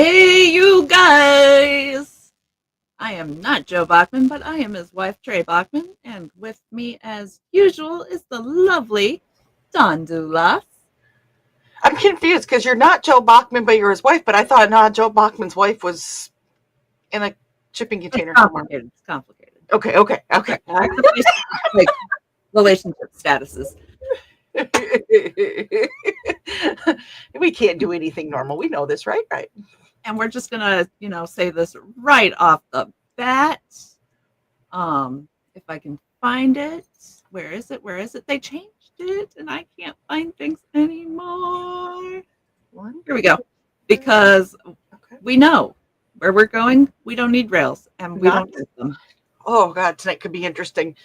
Hey, you guys! I am not Joe Bachman, but I am his wife, Trey Bachman, and with me, as usual, is the lovely Dawn Dulas. I'm confused because you're not Joe Bachman, but you're his wife. But I thought, Joe Bachman's wife was in a shipping container somewhere. It's complicated. Okay. Like relationship statuses. We can't do anything normal. We know this, right? Right. And we're just gonna, say this right off the bat. If I can find it, where is it? They changed it, and I can't find things anymore. Here we go. Because we know where we're going. We don't need rails, and we don't use them. Oh God, tonight could be interesting.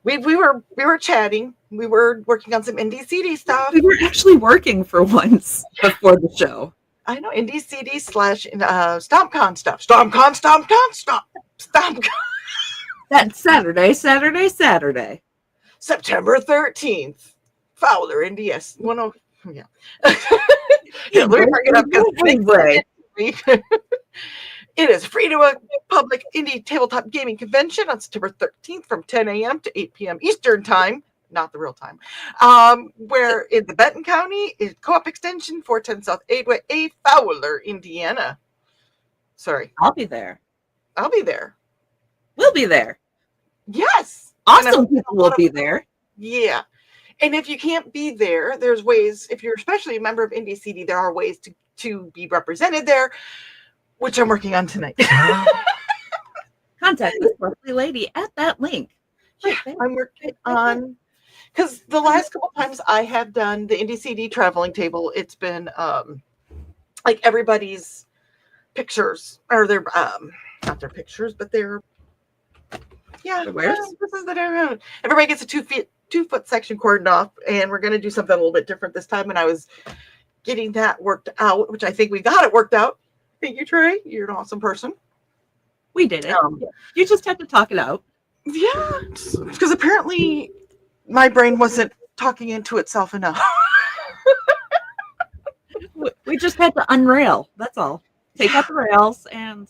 We were chatting. We were working on some IndieCD stuff. We were actually working for once before the show. I know, IndieCD / StompCon stuff. StompCon. That's Saturday. September 13th. Fowler, NDS. Yeah. Let me bring it up because it is Free to a Public Indie Tabletop Gaming Convention on September 13th from 10 a.m. to 8 p.m. Eastern Time. Not the real time. Where in the Benton County is Co-op Extension 410 South 8th A, Fowler, Indiana. Sorry. I'll be there. We'll be there. Yes. Awesome people will be there. Yeah. And if you can't be there, there's ways, if you're especially a member of IndieCD, there are ways to be represented there, which I'm working on tonight. Contact this lovely lady at that link. Yeah, I'm working on, because the last couple times I have done the IndieCD traveling table, it's been like everybody's pictures, or their, not their pictures, but their, this is the everybody gets a 2-foot section cordoned off, and we're going to do something a little bit different this time. And I was getting that worked out, which I think we got it worked out. Thank you, Trey. You're an awesome person. We did it. You just had to talk it out. Yeah, because apparently my brain wasn't talking into itself enough. We just had to unrail. That's all. Take out the rails and.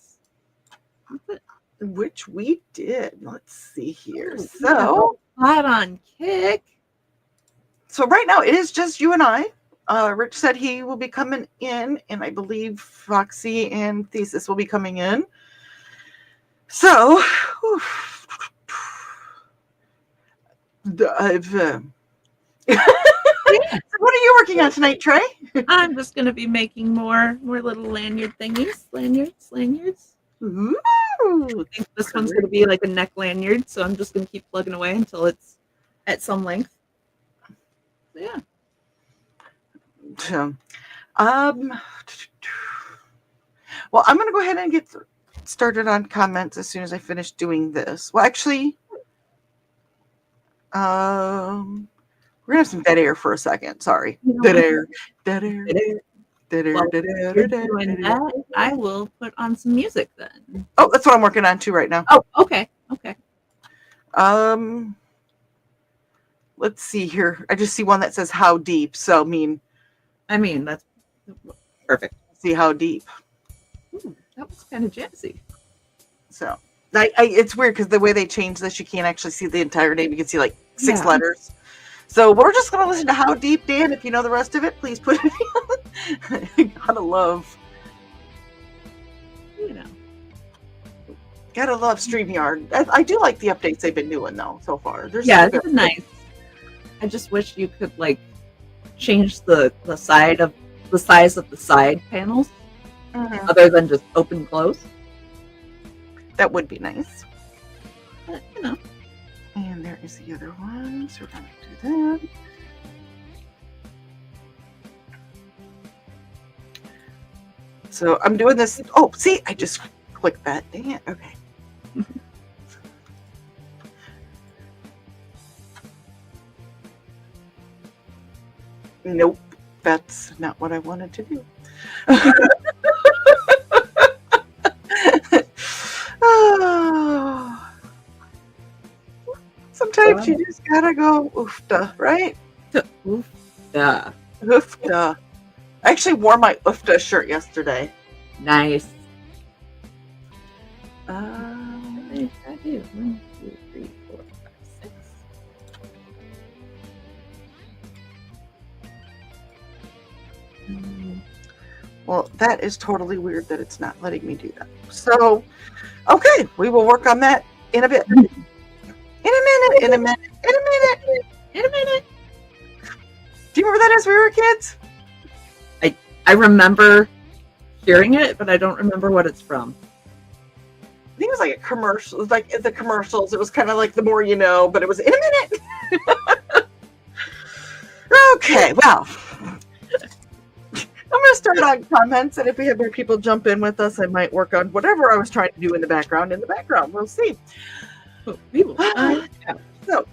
Which we did. Let's see here. So hot on kick. So right now it is just you and I. Rich said he will be coming in, and I believe Foxy and Thesis will be coming in. So I've So what are you working on tonight, Trey? I'm just going to be making more little lanyard thingies. Lanyards. Ooh. I think this one's going to be like a neck lanyard, so I'm just going to keep plugging away until it's at some length. So, yeah. So, well, I'm going to go ahead and get started on comments as soon as I finish doing this. Well, actually, we're going to have some dead air for a second. Sorry. Dead air. While you're doing that, I will put on some music then. Oh, that's what I'm working on too right now. Oh, okay. Let's see here. I just see one that says "How deep." So I mean that's perfect. See how deep. Ooh, that was kind of jazzy. So it's weird because the way they changed this, you can't actually see the entire name. You can see like 6 letters. So we're just going to listen to How Deep, Dan. If you know the rest of it, please put it in. Gotta love StreamYard. I do like the updates they've been doing, though, so far. It's been nice. I just wish you could, change the size of the side panels, other than just open close. That would be nice. But, And there is the other one, so we're going to do that. So I'm doing this. Oh, see, I just clicked that. Dang it. Okay. Nope, that's not what I wanted to do. Sometimes you just gotta go oofta, right? Oofta. Oofta. I actually wore my oofta shirt yesterday. Nice. I do. 1, 2, 3, 4, 5, 6. Well, that is totally weird that it's not letting me do that. So, okay, we will work on that in a bit. In a minute. In a minute. Do you remember that as we were kids? I remember hearing it, but I don't remember what it's from. I think it was like a commercial. It was like the commercials. It was kind of like the more you know, but it was in a minute. Okay, well, I'm going to start on comments, and if we have more people jump in with us, I might work on whatever I was trying to do in the background. We'll see. We will find out. So,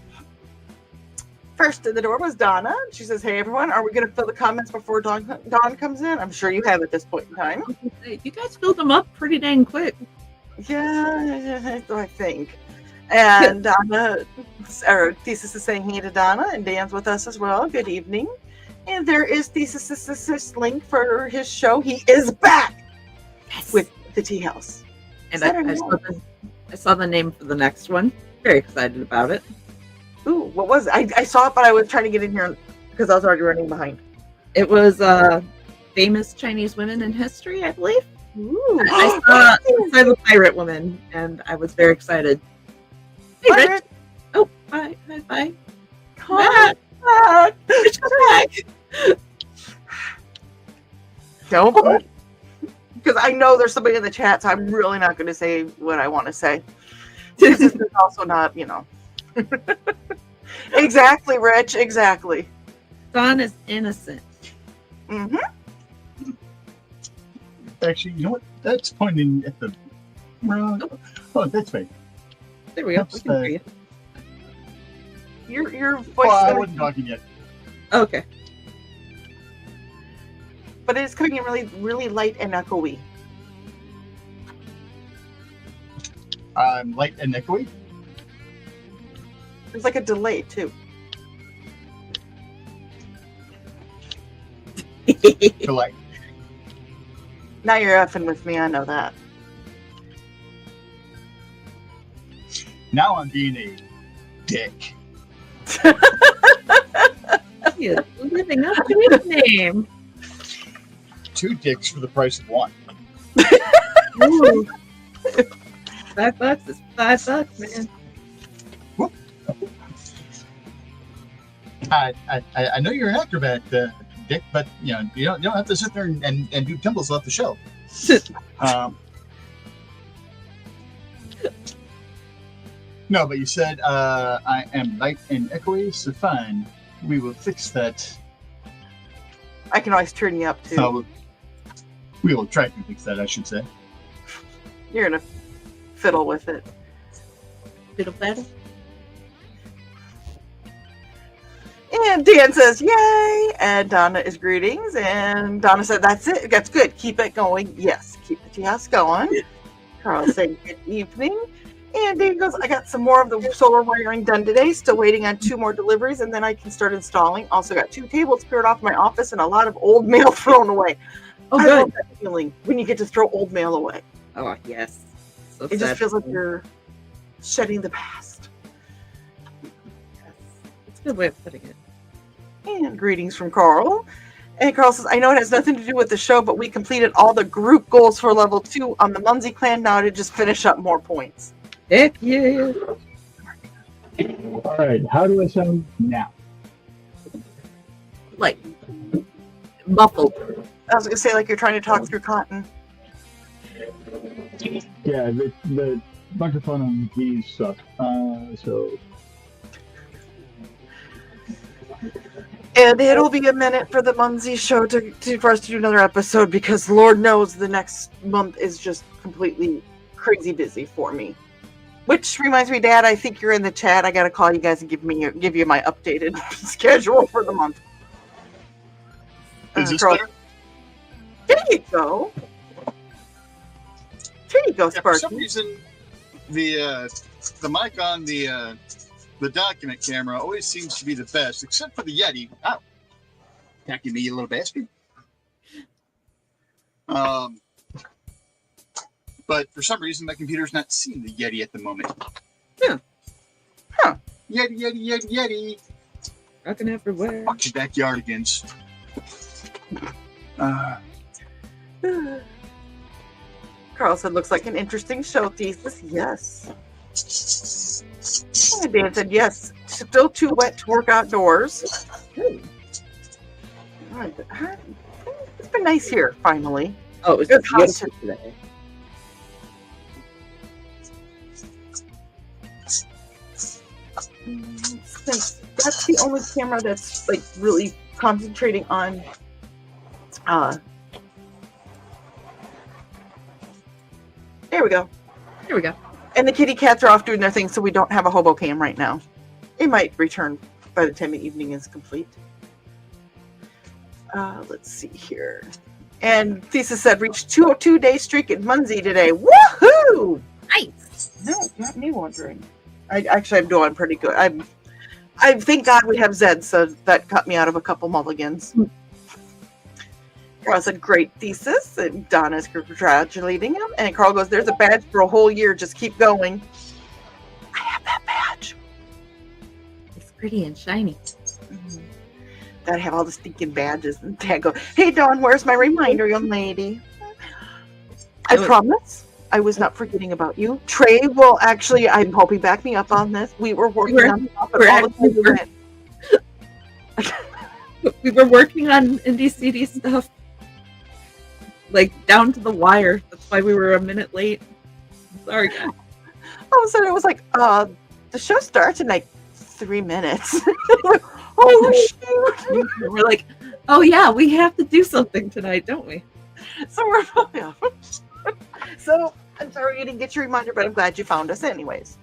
first in the door was Donna. She says, "Hey everyone, are we going to fill the comments before Dawn comes in?" I'm sure you have at this point in time. You guys filled them up pretty dang quick. Yeah, I think. And Donna, or Thesis is saying hey to Donna, and Dan's with us as well. Good evening. And there is Thesis' link for his show. He is back with the Tea House. And I saw the name for the next one. Very excited about it. Ooh, what was it? I saw it, but I was trying to get in here because I was already running behind. It was famous Chinese women in history, I believe. Ooh. I saw the pirate woman, and I was very excited. Hey, Rich. Oh, bye. Come back. Rich, come back. Don't. Because I know there's somebody in the chat, so I'm really not going to say what I want to say. This is also not, Exactly, Rich. Exactly. Dawn is innocent. Mm-hmm. Actually, you know what? That's pointing at the wrong. Oh, that's fake. There we go. We can hear you. Your voice. Oh, I wasn't talking yet. Okay. But it is coming in really, really light and echoey. Light and echoey. There's like a delay too. Delay. Now you're effing with me. I know that. Now I'm being a dick. He is living up to his name. 2 dicks for the price of 1. Ooh. $5 is $5, man. I know you're an acrobat, Dick, but you don't have to sit there and do tumbles off the shelf. No, but you said I am light and echoey, so fine. We will fix that. I can always turn you up too. We will try to fix that, I should say. You're gonna fiddle with it. Fiddle faddle. And Dan says, "Yay!" And Donna is greetings. And Donna said, "That's it. That's good. Keep it going." Yes, keep the tea house going. Carl saying, "Good evening." And Dave goes, "I got some more of the solar wiring done today. Still waiting on 2 more deliveries, and then I can start installing. Also got 2 tables cleared off my office and a lot of old mail thrown away." Oh, I good. love that feeling when you get to throw old mail away. Oh, yes. So It just feels like you're shedding the past. Yes. It's a good way of putting it. And greetings from Carl. And Carl says, "I know it has nothing to do with the show, but we completed all the group goals for level 2 on the Munsey clan now to just finish up more points." Heck yeah. All right, how do I sound now? Like, muffled. I was going to say, like you're trying to talk through cotton. Yeah, the microphone on these suck. So. And it'll be a minute for the Munsey show for us to do another episode, because Lord knows the next month is just completely crazy busy for me. Which reminds me, Dad, I think you're in the chat. I got to call you guys and give you my updated schedule for the month. Is this Carl, better? there you go. There you go, Yeah, for Sparky. some reason, the mic on the document camera always seems to be the best, except for the Yeti. Ow. Attacking me, you little bastard. but for some reason my computer's not seeing the Yeti at the moment. Yeah. Huh. Yeti, Yeti, Yeti, Yeti. Rocking everywhere. Watch your backyardigans. Carl said, looks like an interesting show thesis. Yes. And Dan said, yes. Still too wet to work outdoors. It's been nice here, finally. Oh, it was Good beautiful today. That's the only camera that's like really concentrating on there we go. Here we go. And the kitty cats are off doing their thing, so we don't have a hobo cam right now. It might return by the time the evening is complete. Let's see here. And Thesis said, reached 202-day streak at Muncie today. Woohoo! Nice. No, not me wondering. I'm doing pretty good. I thank God we have Zed, so that cut me out of a couple mulligans. Carl said, great thesis, and Donna's congratulating him. And Carl goes, there's a badge for a whole year. Just keep going. I have that badge. It's pretty and shiny. Mm-hmm. Gotta have all the stinking badges. And Dad go, hey, Dawn, where's my reminder, young lady? I promise I was not forgetting about you. Trey will actually, I'm hoping, back me up on this. We were working on we were working on IndieCD's stuff. Like, down to the wire. That's why we were a minute late. Sorry, guys. All of a sudden, it was like, the show starts in like 3 minutes. Oh, shoot. We're like, oh, yeah, we have to do something tonight, don't we? So we're, yeah. So I'm sorry you didn't get your reminder, but I'm glad you found us anyways.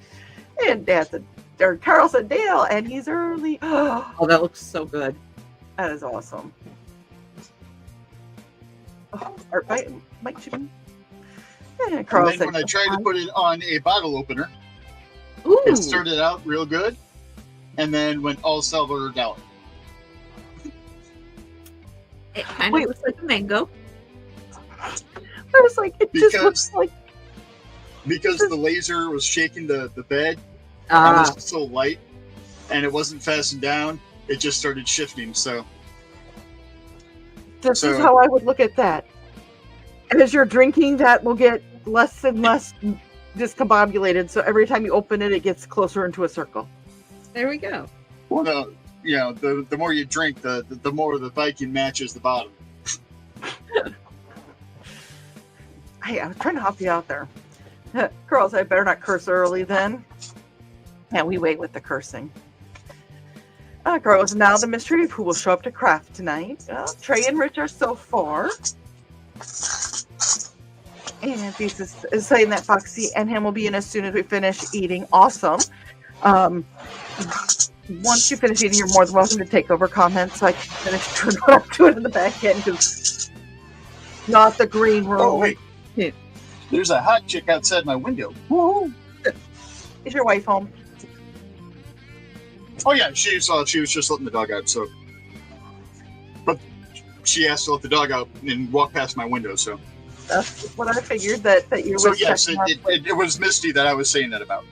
And Dad said, or Carl said, Dale, and he's early. Oh, that looks so good. That is awesome. Oh, art by Mike Chipman. And Carl And then said, when I tried to put it on a bottle opener, Ooh. it started out real good, and then went all silver dollar. It kind of looks like a mango. I was like, it just looks like. Because the laser was shaking the bed, and it was so light, and it wasn't fastened down, it just started shifting, so. This is how I would look at that. As you're drinking, that will get less and less discombobulated. So every time you open it, it gets closer into a circle. There we go. Well, the more you drink, the more the Viking matches the bottom. Hey, I was trying to help you out there. Girls, I better not curse early then. And we wait with the cursing. Girls, now the mystery of who will show up to craft tonight. Trey and Rich are so far. And Thesis is saying that Foxy and him will be in as soon as we finish eating. Awesome. Once you finish eating, you're more than welcome to take over comments so I can finish doing what I'm doing in the back end, because not the green room. Oh, wait. Yeah. There's a hot chick outside my window. Woo! Is your wife home? Oh yeah, she was just letting the dog out. So, but she asked to let the dog out and walk past my window. So that's what I figured that you. So yes, it was Misty that I was saying that about.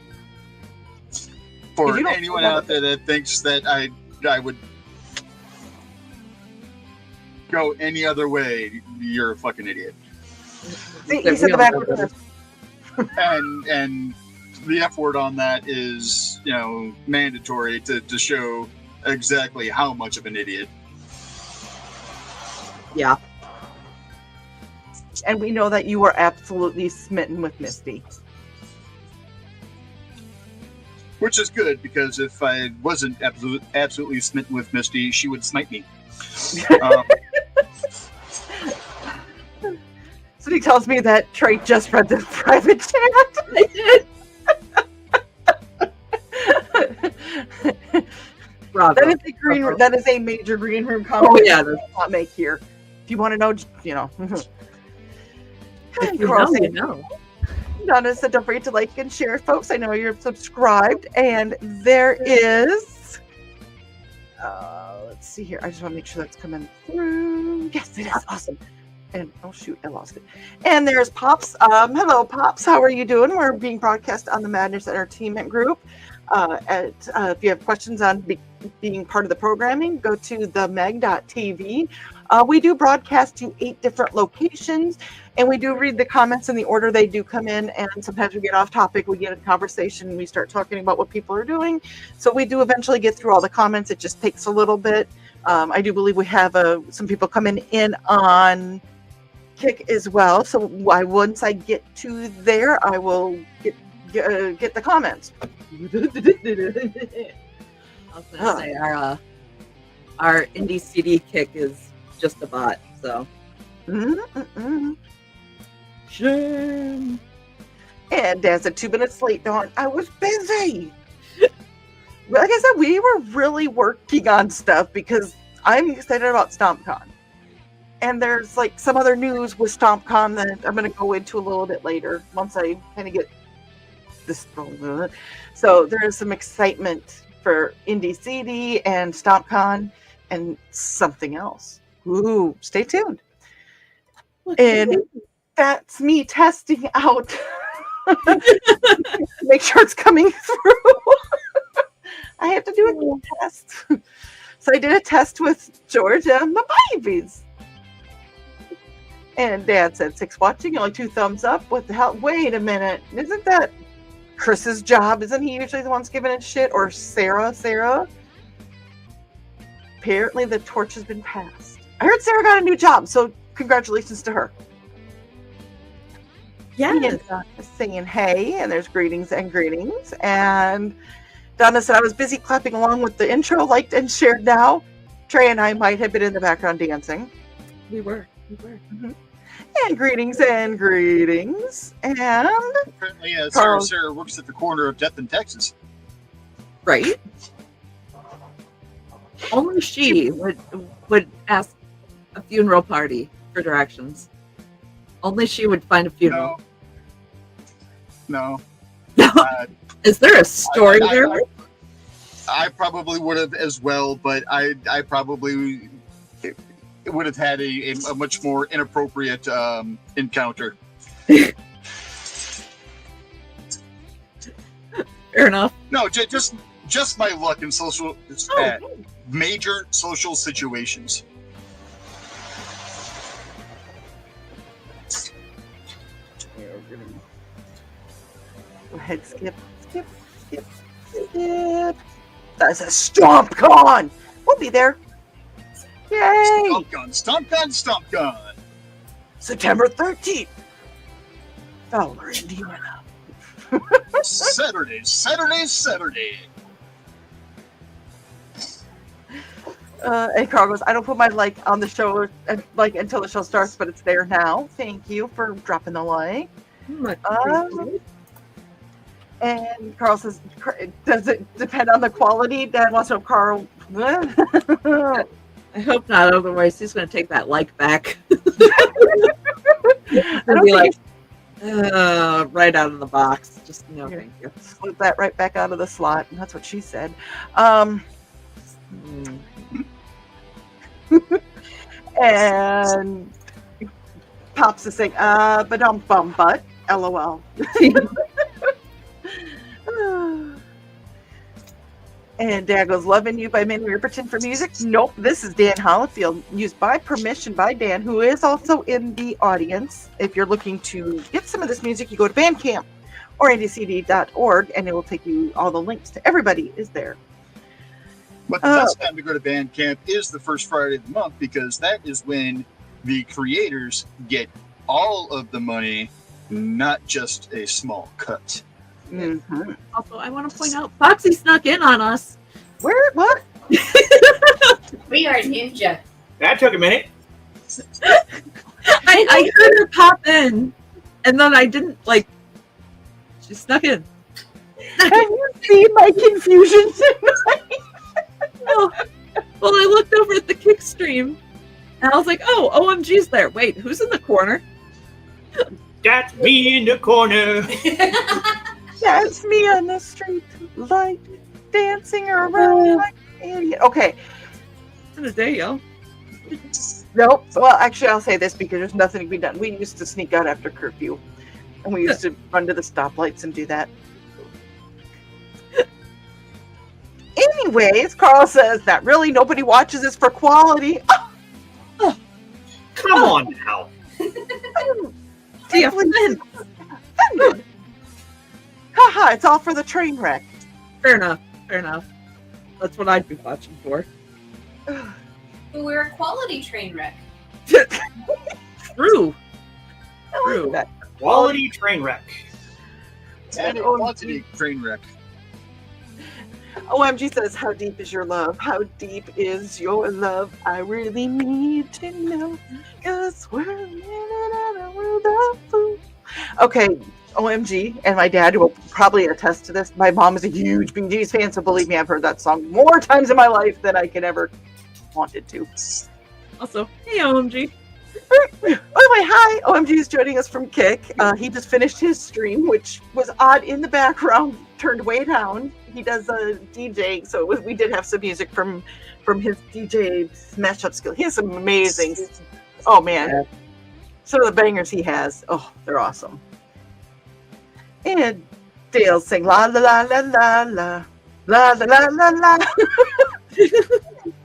For anyone out there that thinks that I would go any other way, you're a fucking idiot. See, he said the back word. And the F word on that is, mandatory to show exactly how much of an idiot. Yeah. And we know that you are absolutely smitten with Misty. Which is good, because if I wasn't absolutely smitten with Misty, she would smite me. So he tells me that Trey just read the private chat. I did. Bravo. That is a green room. That is a major green room comment. Oh yeah, that's not make here. If you want to know, If you know. Donna said, "Don't forget to like and share, folks. I know you're subscribed." And there is. Let's see here. I just want to make sure that's coming through. Yes, it is. Awesome. And oh shoot, I lost it. And there's Pops. Hello, Pops. How are you doing? We're being broadcast on the Madness Entertainment Group. If you have questions on being part of the programming, go to themeg.tv. We do broadcast to 8 different locations, and we do read the comments in the order they do come in. And sometimes we get off topic, we get a conversation, and we start talking about what people are doing. So we do eventually get through all the comments. It just takes a little bit. I do believe we have some people coming in on Kick as well. So once I get to there, I will get the comments. I was gonna say our IndieCD Kick is just a bot, so shame. And Dan's a 2 minutes late, Dawn. I was busy. Like I said, we were really working on stuff because I'm excited about StompCon. And there's like some other news with StompCon that I'm going to go into a little bit later once I kind of get this. So there's some excitement for IndieCD and StompCon and something else. Ooh, stay tuned. And that's me testing out. Make sure it's coming through. I have to do a little test. So I did a test with George and my babies. And Dad said 6 watching, only 2 thumbs up. What the hell? Wait a minute. Isn't that Chris's job? Isn't he usually the one's giving it shit? Or Sarah? Apparently the torch has been passed. I heard Sarah got a new job, so congratulations to her. Yes. Saying hey, and there's greetings. And Donna said, I was busy clapping along with the intro, liked and shared now. Trey and I might have been in the background dancing. We were. Mm-hmm. And greetings. And Apparently, Sarah works at the corner of Death and Texas. Right? Only she would ask a funeral party for directions. Only she would find a funeral. No. Is there a story there? I probably would have as well, but I probably would have had a much more inappropriate encounter. Fair enough. No, just my luck in major social situations. Go ahead, skip. That's a StompCon. We'll be there. Yay! StompCon. September 13th. Fowler, Indiana. Saturday. And Carl goes, I don't put my like on the show like until the show starts, but it's there now. Thank you for dropping the like. And Carl says, does it depend on the quality? Dad wants to know, Carl. I hope not, otherwise he's going to take that like back. And be like, right out of the box. Just no, thank you. Slip that right back out of the slot. And that's what she said. And Pops is saying, but LOL. And Dad goes, Loving You by Minnie Riperton for music. Nope, this is Dan Hollifield, used by permission by Dan, who is also in the audience. If you're looking to get some of this music, you go to Bandcamp or IndieCD.org, and it will take you all the links to everybody is there. But the best time to go to Bandcamp is the first Friday of the month, because that is when the creators get all of the money, not just a small cut. Mm-hmm. Also, I want to point out, Foxy snuck in on us. Where? What? We are ninja. That took a minute. I heard her pop in, and then I didn't, she snuck in. Have you seen my confusion tonight? Well, I looked over at the kick stream, and I was like, oh, OMG's there. Wait, who's in the corner? That's me in the corner. That's me on the street, dancing around like an idiot. Okay. In a day, yo. Nope. Well, actually, I'll say this because there's nothing to be done. We used to sneak out after curfew, and we used to run to the stoplights and do that. Anyways, Carl says that really nobody watches this for quality. Come on now. Deeply offended. Haha, it's all for the train wreck. Fair enough. Fair enough. That's what I'd be watching for. But we're a quality train wreck. True. I True. like that. Quality train wreck. And a quantity train wreck. OMG says, how deep is your love? How deep is your love? I really need to know. Because we're living in a world of fools. Okay, OMG, and my dad will probably attest to this. My mom is a huge Bee Gees fan, so believe me, I've heard that song more times in my life than I could ever wanted to. Also, hey, OMG. Anyway, hi. OMG is joining us from Kick. He just finished his stream, which was odd in the background, turned way down. He does a DJ, so we did have some music from his DJ mashup skill. He has some amazing. Oh man, Yeah. some of the bangers he has. Oh, they're awesome. And Dale sing la la la la la la la la la la.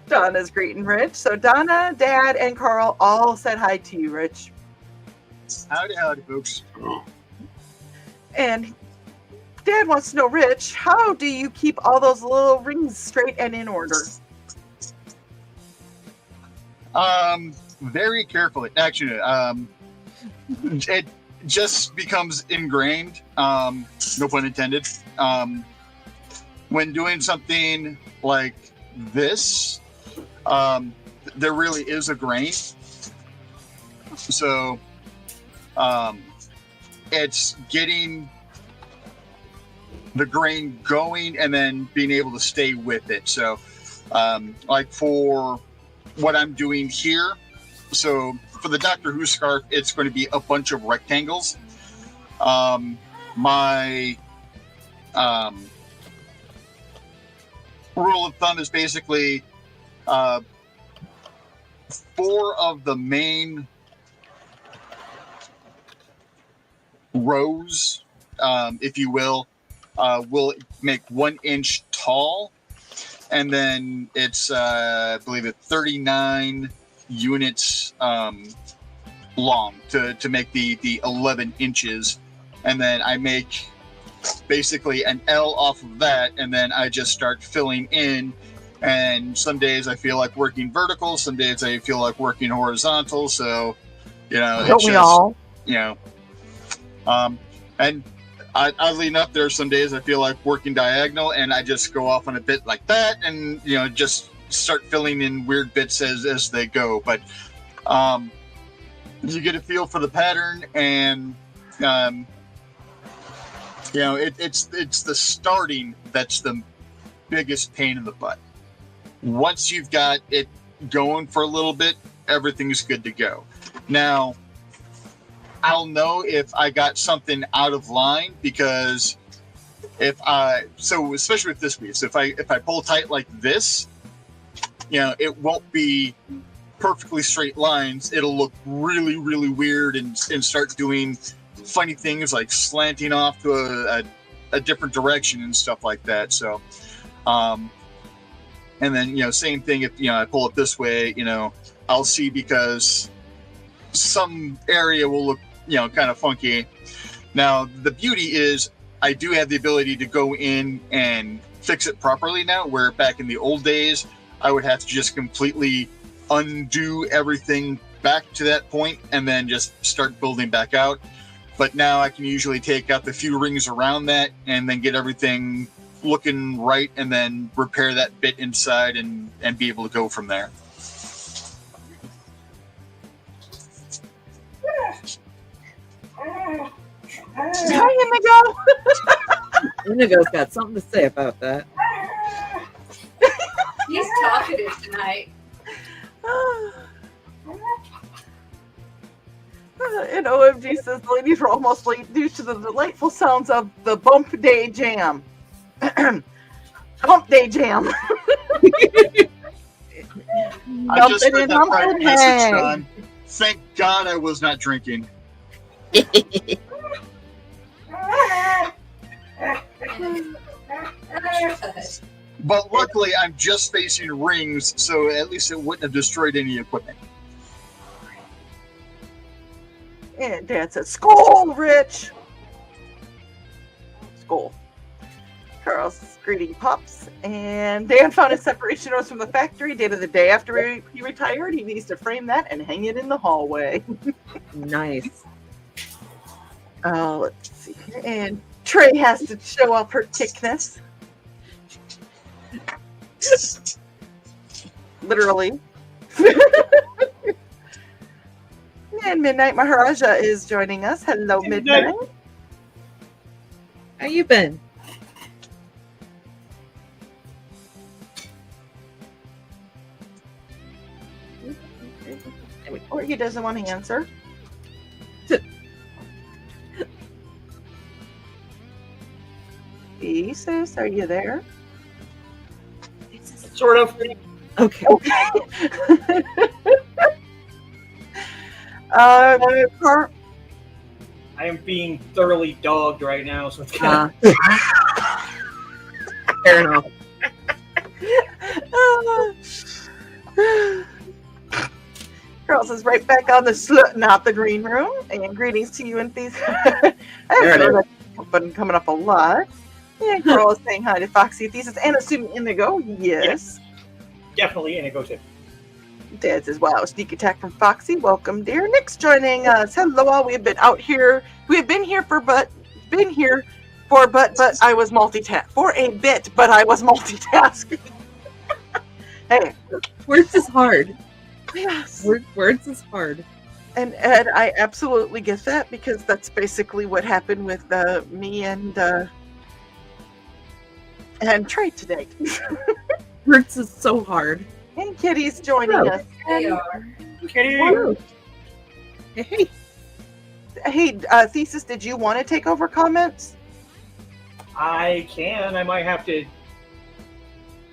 Donna's greeting Rich. So Donna, Dad, and Carl all said hi to you, Rich. Howdy, folks. And Dad wants to know, Rich, how do you keep all those little rings straight and in order? Very carefully. Actually, it just becomes ingrained. No pun intended. When doing something like this, there really is a grain. So, it's getting the grain going and then being able to stay with it. So, like for what I'm doing here, so for the Doctor Who scarf, it's going to be a bunch of rectangles. My rule of thumb is basically 4 of the main rows, if you will make 1 inch tall, and then it's I believe it's 39 units long to make the 11 inches, and then I make basically an L off of that, and then I just start filling in. And some days I feel like working vertical, some days I feel like working horizontal. So, Don't it's we just, all? And oddly enough, there are some days I feel like working diagonal, and I just go off on a bit like that, and just start filling in weird bits as they go. But you get a feel for the pattern, and it's the starting that's the biggest pain in the butt. Once you've got it going for a little bit, everything's good to go. Now, I'll know if I got something out of line, because especially with this piece, if I pull tight like this, it won't be perfectly straight lines. It'll look really, really weird and start doing funny things like slanting off to a different direction and stuff like that. So, and then, same thing if, I pull it this way, I'll see, because some area will look, kind of funky. Now, the beauty is I do have the ability to go in and fix it properly now, where back in the old days, I would have to just completely undo everything back to that point and then just start building back out. But now I can usually take out the few rings around that and then get everything looking right, and then repair that bit inside and be able to go from there. Hi, Indigo. Indigo's got something to say about that. He's talkative tonight. And OMG says the ladies were almost late due to the delightful sounds of the Bump Day Jam. Bump Day Jam. I just Dumping read and that private dumping, message, hey. Don. Thank God I was not drinking. But luckily, I'm just facing rings, so at least it wouldn't have destroyed any equipment. And Dad said, "Skull, Rich." Skull. Carl's greeting pups, and Dan found his separation notice from the factory dated the day after he retired. He needs to frame that and hang it in the hallway. Nice. Let's see here. And Trey has to show off her thickness. Literally. And Midnight Maharaja is joining us. Hello, Midnight. How you been? Or he doesn't want to answer. Jesus, are you there? Sort of. Okay. Car- I am being thoroughly dogged right now, so it's kind of. Fair enough. Carl says right back on the slut, not the green room. And greetings to you and these. There it is. Been coming up a lot. And Carl is saying hi to Foxy Thesis and assuming Indigo. Yes. Definitely Indigo too. Dad says, wow, sneak attack from Foxy. Welcome, dear. Nick's joining us. Hello, all. We have been out here. We have been here but I was multitasking. For a bit, but I was multitasking. Hey. Words is hard. Yes. Words is hard. And Ed, I absolutely get that because that's basically what happened with me and Trey today. Words is so hard. And Kitty's joining us. They are. Kitty. Woo. Hey. Hey, Thesis, did you want to take over comments? I can. I might have to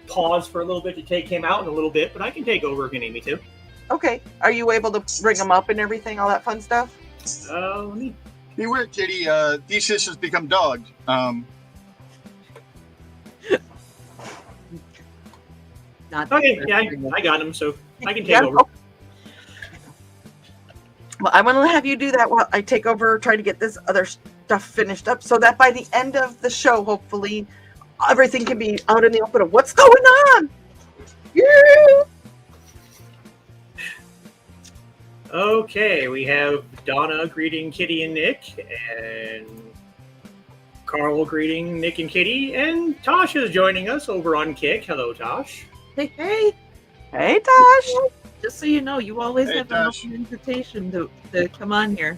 pause for a little bit to take him out in a little bit, but I can take over if you need me to. Okay. Are you able to bring them up and everything, all that fun stuff? Let me. Beware, Kitty. Thesis has become dogged. Not Okay, yeah, I got him, so I can take Yeah, over. okay. Well, I want to have you do that while I take over, try to get this other stuff finished up so that by the end of the show, hopefully, everything can be out in the open of what's going on. Yeah. Okay, we have Donna greeting Kitty and Nick, and Carl greeting Nick and Kitty, and Tosh is joining us over on Kick. Hello, Tosh. Hey. Hey, Tosh. Just so you know, you always Hey, have an Tosh. open invitation to come on here.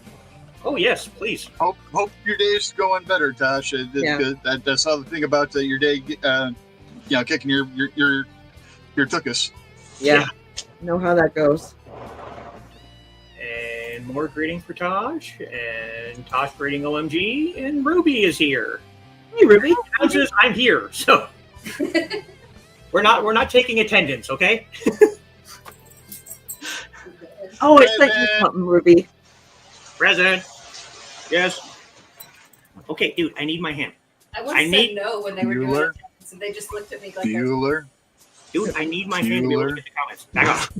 Oh, yes, please. Hope your day's going better, Tosh. Yeah. That's all the thing about your day. Kicking your tuchus. Yeah. Know how that goes. And more greeting for Tosh, and Tosh greeting OMG, and Ruby is here. Hey, Ruby. Announces I'm here, so we're not taking attendance, okay? Oh, I sent you something, Ruby. Present. Yes. Okay, dude, I need my hand. I once I said need- no when they were doing Bueller. it, so they just looked at me like, Bueller. Dude, I need my hand to be able to get the comments. Back off.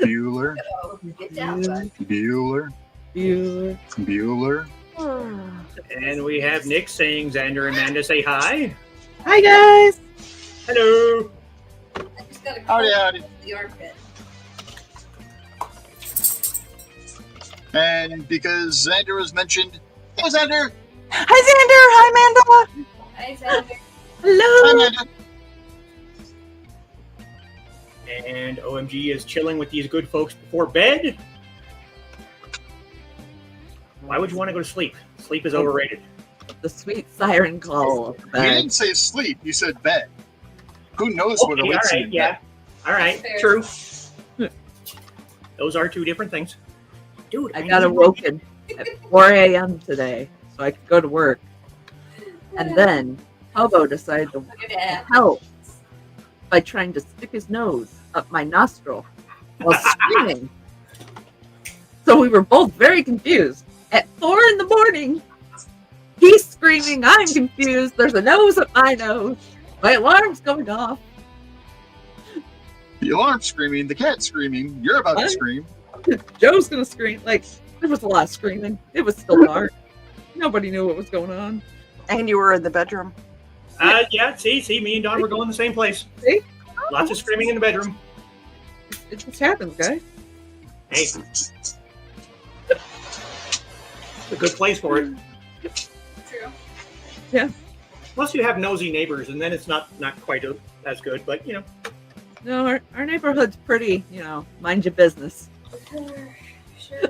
Bueller. "Oh, get down, bud." Bueller. You. Bueller. And we have Nick saying Xander and Amanda say hi. Hi, guys. Hello. I just got a Howdy, cold howdy. in the armpit. And because Xander was mentioned, hey Xander. Hi, Xander. Hi, Amanda. Hi, Xander. Hello. Hi, Amanda. And OMG is chilling with these good folks before bed. Why would you want to go to sleep? Sleep is overrated. The sweet siren call of the You bed. didn't say sleep. You said bed. Who knows what Okay, all awaits you right, in yeah. bed? All right, Fair. true. Those are two different things. Dude, I got awoken at 4 a.m. today so I could go to work. And then Hobo decided to Look at that. help by trying to stick his nose up my nostril while screaming. So we were both very confused. At 4 a.m, he's screaming, I'm confused, there's a nose up my nose, my alarm's going off. The alarm's screaming, the cat's screaming, you're about to scream. Joe's gonna scream. Like, there was a lot of screaming. It was still dark. Nobody knew what was going on. And you were in the bedroom. Yeah, see, me and Don were going the same place. See? Lots of screaming in the bedroom. It just happens, guys. Hey. It's a good place for it. True. Yeah. Unless you have nosy neighbors, and then it's not quite as good, but, you know. No, our neighborhood's pretty, mind your business. Sure.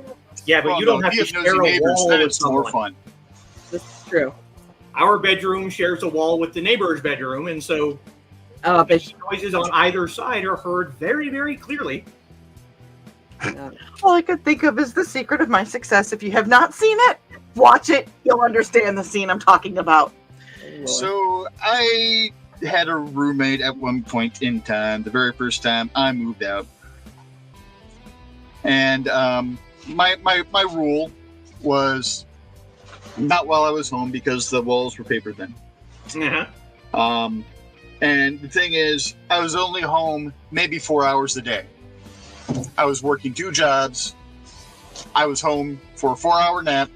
Yeah, but you don't have to share a wall then with it's more someone. fun. This is true. Our bedroom shares a wall with the neighbor's bedroom, and so But noises on either side are heard very, very clearly. All I could think of is The Secret of My Success. If you have not seen it, watch it. You'll understand the scene I'm talking about. So I had a roommate at one point in time, the very first time I moved out. And my rule was not while I was home because the walls were paper thin. Uh-huh. And the thing is, I was only home maybe 4 hours a day. I was working 2 jobs. I was home for a 4-hour nap,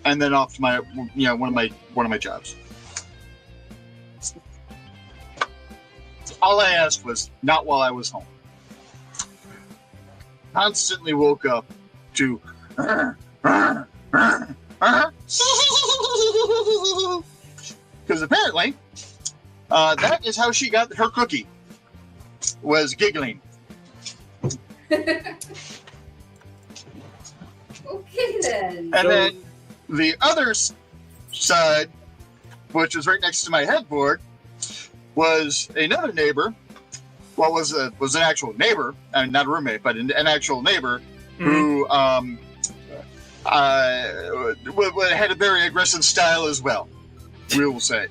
and then off to my, one of my jobs. All I asked was not while I was home. Constantly woke up to because apparently that is how she got her cookie, was giggling. Okay then. And then the other side, which was right next to my headboard, was another neighbor. Well, was an actual neighbor, and not a roommate, but an actual neighbor who had a very aggressive style as well. We will say.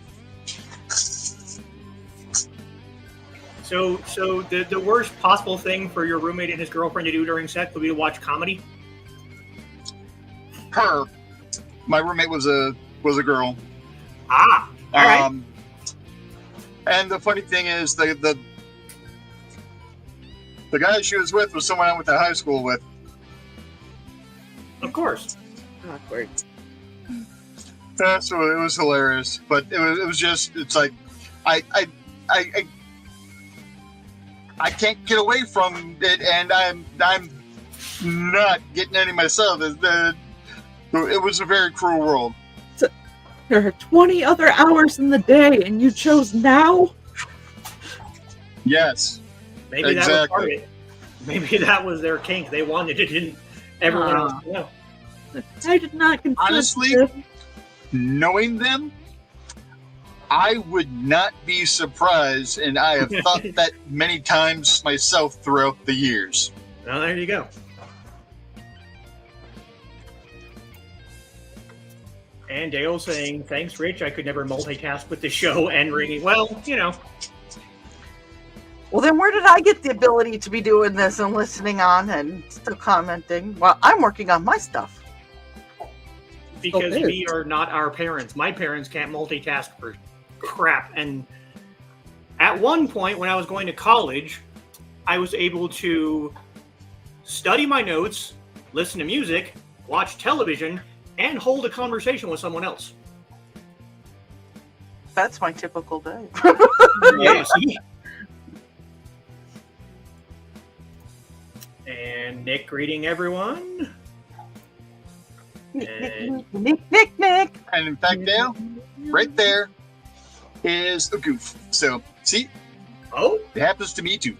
So the worst possible thing for your roommate and his girlfriend to do during sex would be to watch comedy? My roommate was a girl. Ah, all right. And the funny thing is, the guy she was with was someone I went to high school with. Of course. Awkward. So it was hilarious, but it was just, it's like I can't get away from it, and I'm not getting any myself. It was a very cruel world. There are 20 other hours in the day, and you chose now? Yes. Maybe exactly. that was part of it. Maybe that was their kink. They wanted it, didn't everyone else know. I did not consent. Honestly, knowing them, I would not be surprised, and I have thought that many times myself throughout the years. Well, there you go. And Dale saying, thanks, Rich. I could never multitask with the show and ringing. Well, Well, then where did I get the ability to be doing this and listening on and still commenting? Well, I'm working on my stuff. because Okay. we are not our parents. My parents can't multitask for crap. And at one point when I was going to college, I was able to study my notes, listen to music, watch television, and hold a conversation with someone else. That's my typical day. Yeah, see? And Nick greeting everyone. Nick. And in fact, Dale, right there is a goof. So, see, Oh, it happens to me too.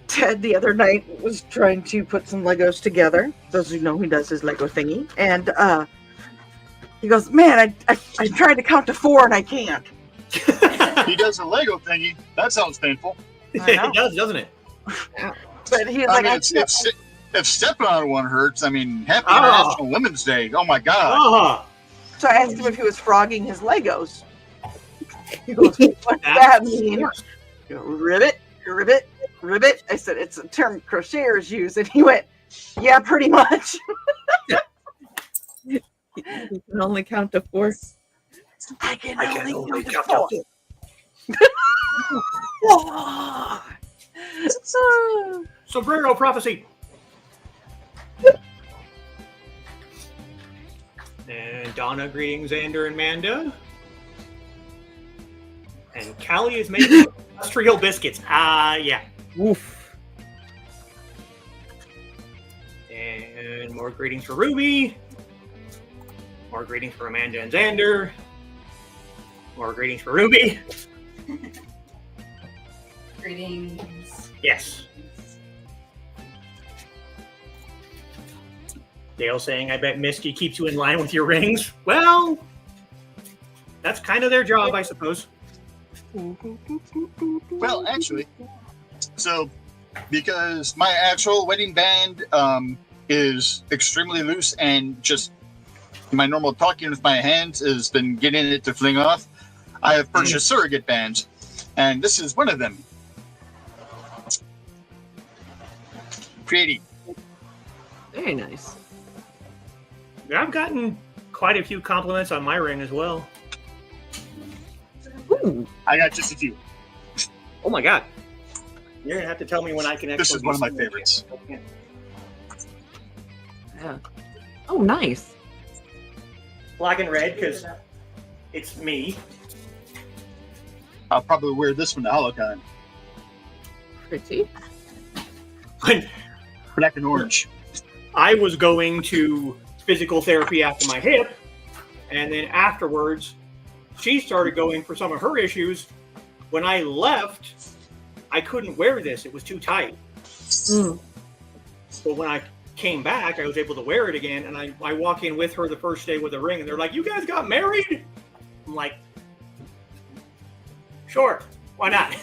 Ted the other night was trying to put some Legos together. Those who know, he does his Lego thingy. And he goes, man, I tried to count to 4 and I can't. He does a Lego thingy. That sounds painful. it does, doesn't it? But he's I like, mean, if stepping on one hurts, I mean, happy Oh. International Women's Day. Oh my God. Ah, so I asked him if he was frogging his Legos. He goes, what's that mean? I go, ribbit, ribbit, ribbit. I said, it's a term crocheters use. And he went, yeah, pretty much. You can only count to 4. I can I can only only count count to to 4. Sombrero prophecy. And Donna greeting Xander and Manda. And Callie is making industrial biscuits. Yeah. Oof. And more greetings for Ruby. More greetings for Amanda and Xander. More greetings for Ruby. Greetings. Yes. Dale saying, I bet Misty keeps you in line with your rings. Well, that's kind of their job, I suppose. Well, actually, so because my actual wedding band is extremely loose and just my normal talking with my hands has been getting it to fling off, I have purchased surrogate bands, and this is one of them. Pretty. Very nice. I've gotten quite a few compliments on my ring as well. Ooh. I got just a few. Oh my god. You're going to have to tell me when I can actually... This is one of my favorites. Yeah. Oh, nice. Black and red, because it's me. I'll probably wear this one to HoloCon. Pretty. When Black and orange. I was going to physical therapy after my hip, and then afterwards, she started going for some of her issues. When I left, I couldn't wear this. It was too tight. Mm. But when I came back, I was able to wear it again, and I walk in with her the first day with a ring, and they're like, you guys got married? I'm like, sure, why not?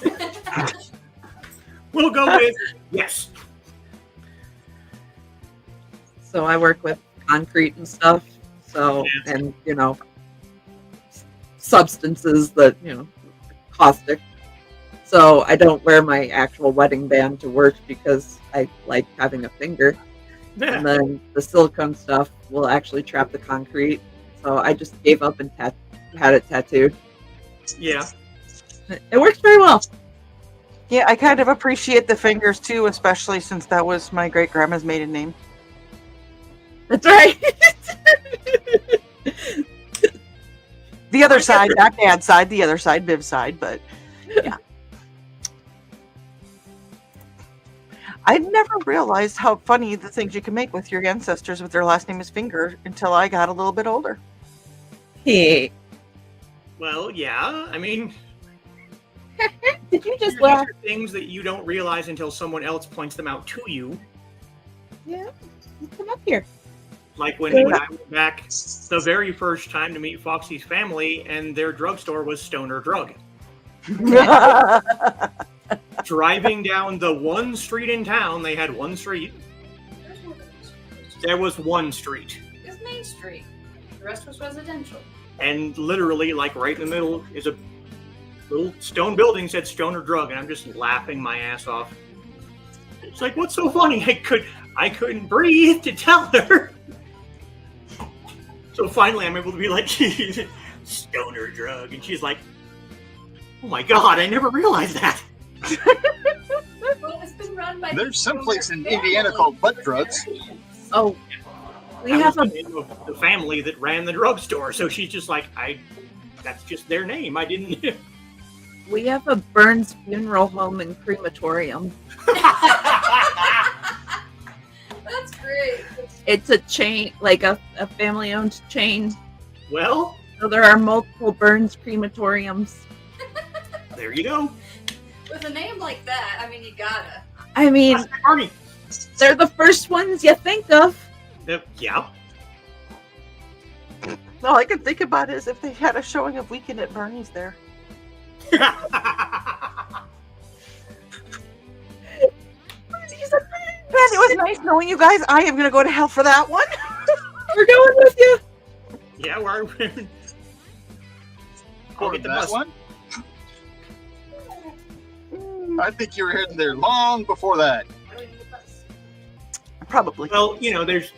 We'll go with yes. So I work with concrete and stuff. So, and, you know, substances that, you know, caustic. So I don't wear my actual wedding band to work because I like having a finger. And then the silicone stuff will actually trap the concrete. So I just gave up and had it tattooed. Yeah. It works very well. Yeah, I kind of appreciate the fingers too, especially since that was my great grandma's maiden name. That's right. The other side, not Dad's side, the other side, Viv's side, but yeah. I never realized how funny the things you can make with your ancestors with their last name is Finger until I got a little bit older. Hey. Well, yeah. I mean, Did you just these laugh? are things that you don't realize until someone else points them out to you. Yeah. Come up here. Like when I went back the very first time to meet Foxy's family, and their drugstore was Stoner Drug. Driving down the one street in town, they had one street. There was one street. It was Main Street. The rest was residential. And literally, like right in the middle, is a little stone building said Stoner Drug, and I'm just laughing my ass off. It's like, what's so funny? I couldn't breathe to tell her. So finally, I'm able to be like, Stoner Drug, and she's like, oh my god, I never realized that. Well, it's been run by There's some place in Indiana called Butt Drugs. Oh, we That have was a the name of the family that ran the drugstore, so she's just like, that's just their name. I didn't. we have a Burns funeral home and crematorium. That's great. It's a chain, like a family-owned chain. Well, So there are multiple Burns crematoriums. there you go. With a name like that, I mean, you gotta. I mean, Plastic Party. they're the first ones you think of. Yeah. All I can think about is if they had a showing of Weekend at Bernie's there. Man, it was nice knowing you guys. I am going to go to hell for that one. We're going with you. Yeah, we're. I'll Or get the that bus. one. I think you were heading there long before that. Probably. Well, you know, there's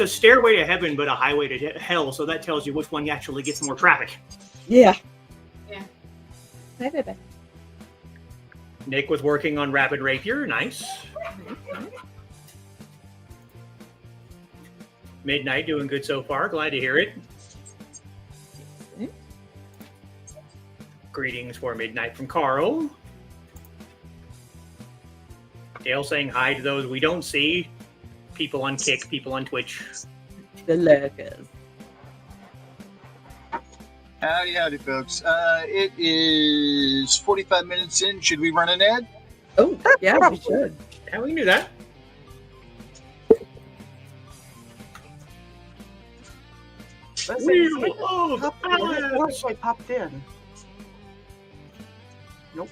a stairway to heaven, but a highway to hell. So that tells you which one actually gets more traffic. Yeah. Yeah. Hi, baby. Nick was working on Rapid Rapier. Nice. Midnight doing good so far. Glad to hear it. Greetings for Midnight from Carl. Dale saying hi to those we don't see. People on Kick, people on Twitch. The lurkers. Howdy, folks. It is 45 minutes in. Should we run an ad? Oh, yeah, we should. Yeah, we can do that. Wheel of ads. I popped in. Nope.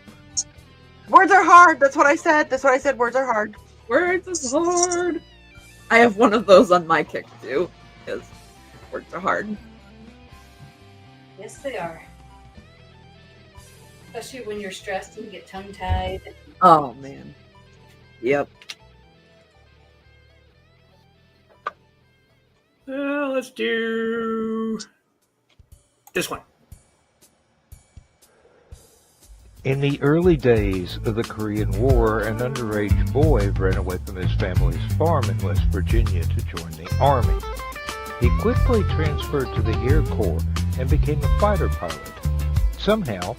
Words are hard. That's what I said. Words are hard. Words is hard. I have one of those on my Kick too, because words are hard. Yes, they are. Especially when you're stressed and you get tongue-tied. Oh man. Yep. Let's do this one. In the early days of the Korean War, an underage boy ran away from his family's farm in West Virginia to join the Army. He quickly transferred to the Air Corps and became a fighter pilot. Somehow,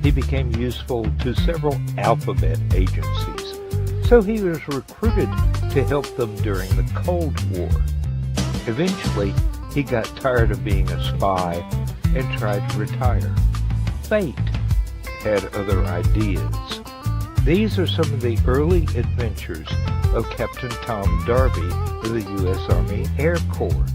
he became useful to several alphabet agencies, so he was recruited to help them during the Cold War. Eventually, he got tired of being a spy and tried to retire. Fate had other ideas. These are some of the early adventures of Captain Tom Darby of the U.S. Army Air Corps.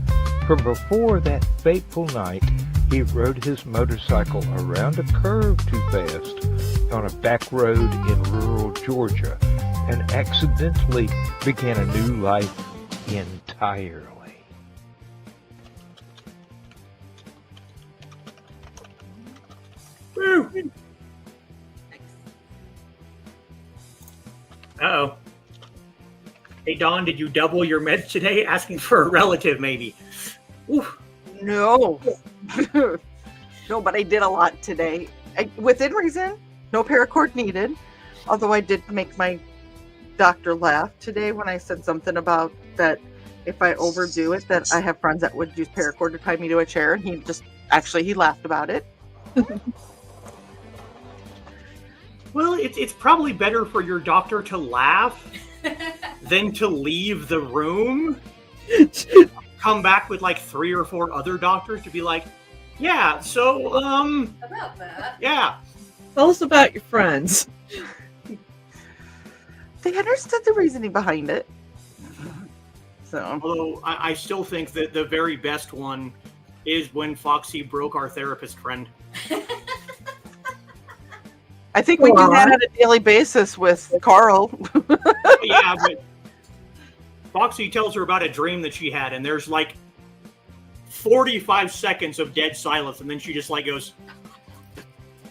From before that fateful night, he rode his motorcycle around a curve too fast on a back road in rural Georgia and accidentally began a new life entirely. Woo! Uh-oh. Hey, Dawn, did you double your meds today? Asking for a relative, maybe. Oof. No. No, but I did a lot today. Within reason. No paracord needed. Although I did make my doctor laugh today when I said something about that if I overdo it, that I have friends that would use paracord to tie me to a chair. And he laughed about it. Well, it's probably better for your doctor to laugh than to leave the room. Come back with like 3 or 4 other doctors to be like, yeah, so, About that. yeah. Tell us about your friends. They understood the reasoning behind it. So, Although I still think that the very best one is when Foxy broke our therapist friend. I think we do that on a daily basis with Carl. Yeah, but Foxy tells her about a dream that she had, and there's like 45 seconds of dead silence, and then she just like goes,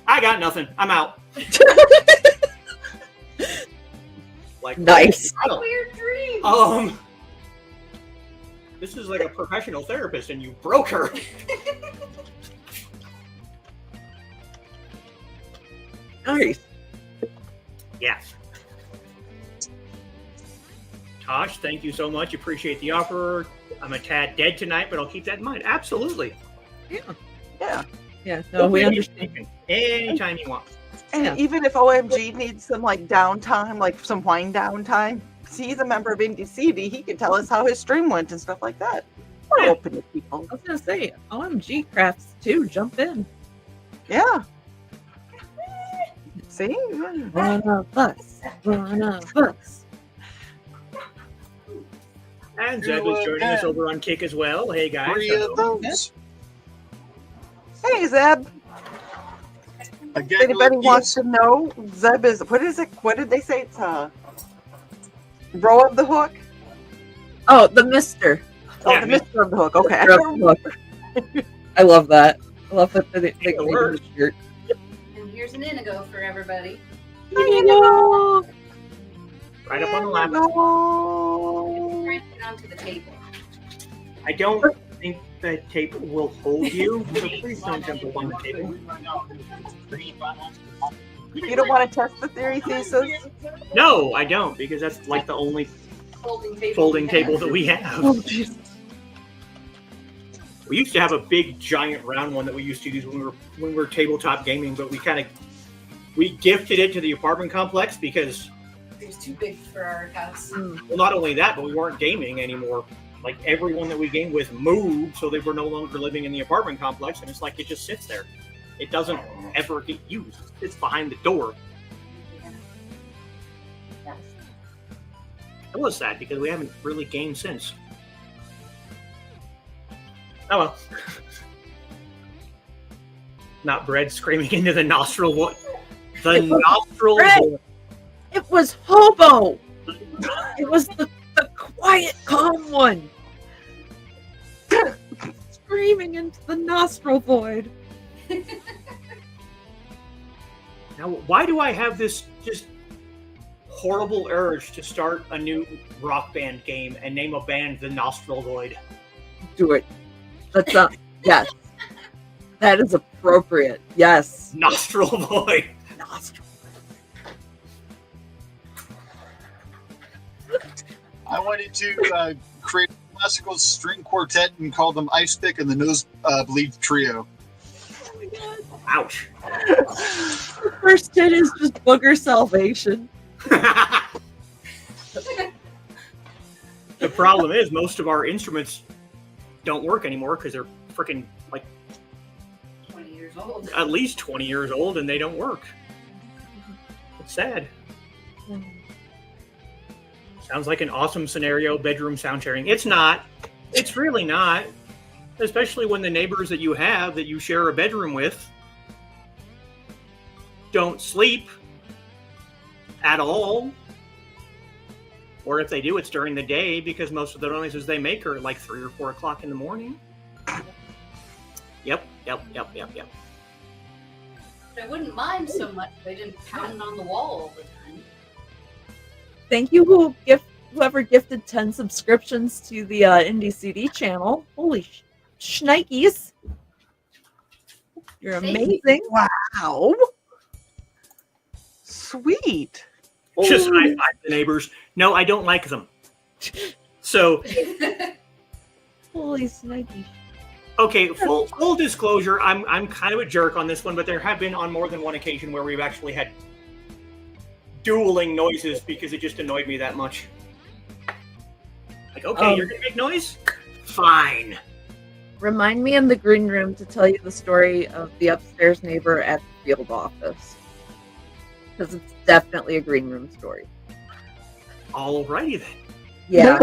I got nothing. I'm out. Like, Nice. oh, Weird dreams. this is like a professional therapist, and you broke her. Nice. Yes. Tosh, thank you so much. Appreciate the offer. I'm a tad dead tonight, but I'll keep that in mind. Absolutely. Yeah. Yeah. No, we understand. Anytime you want. And Yeah. even if OMG needs some like downtime, like some wind down time, because he's a member of IndieCD, he can tell us how his stream went and stuff like that. We're Yeah. open to people. I was gonna say, OMG crafts too. Jump in. Yeah. See? One of us. One of us. And Zeb is joining us over on Kick as well. Hey, guys. 3 of Hello. those. Hey, Zeb. If If anybody wants to know, Zeb is, what is it? What did they say? It's row of the hook? Oh, the Mister. Oh, Yeah, the Mister of the hook. Okay. I love that. I love that they the made word. the shirt. And here's an indigo for everybody. Right up on the lap. Trying to get onto the table. I don't think the tape will hold you, so please don't jump up on the table. You don't want to test the theory thesis? No, I don't, because that's like the only folding table that we have. Oh, jeez. We used to have a big, giant, round one that we used to use when we were tabletop gaming, but we gifted it to the apartment complex because It was too big for our house. well, not only that, but we weren't gaming anymore. Like everyone that we gamed with moved, so they were no longer living in the apartment complex, and it's like it just sits there. It doesn't ever get used. It's behind the door. It was sad because we haven't really gamed since. Oh well. Not bread screaming into the nostril. What? The nostril. Bread. It was Hobo. It was the quiet, calm one. Screaming into the nostril void. Now, why do I have this just horrible urge to start a new rock band game and name a band the Nostril Void? Do it. That's up. Yes. That is appropriate. Yes. Nostril Void. Nostril. I wanted to create a classical string quartet and call them Ice Pick and the Nosebleed Trio. Oh my God. Ouch. The first hit is just booger salvation. The problem is most of our instruments don't work anymore because they're freaking like 20 years old. at least 20 years old and they don't work. It's sad. Sounds like an awesome scenario, bedroom sound sharing. It's not. It's really not. Especially when the neighbors that you have that you share a bedroom with don't sleep at all. Or if they do, it's during the day because most of the noises they make are like 3 or 4 o'clock in the morning. Yep. But I wouldn't mind so much if they didn't pound on the wall all the time. Thank you, whoever gifted 10 subscriptions to the IndieCD channel. Holy shnikes. You're amazing. Wow. Sweet. Just high five the neighbors. No, I don't like them. So, Holy shnikes. okay, full disclosure, I'm kind of a jerk on this one, but there have been on more than one occasion where we've actually had dueling noises because it just annoyed me that much. Like, okay, you're gonna make noise? Fine. Remind me in the green room to tell you the story of the upstairs neighbor at the field office. Because it's definitely a green room story. Alrighty then. Yeah.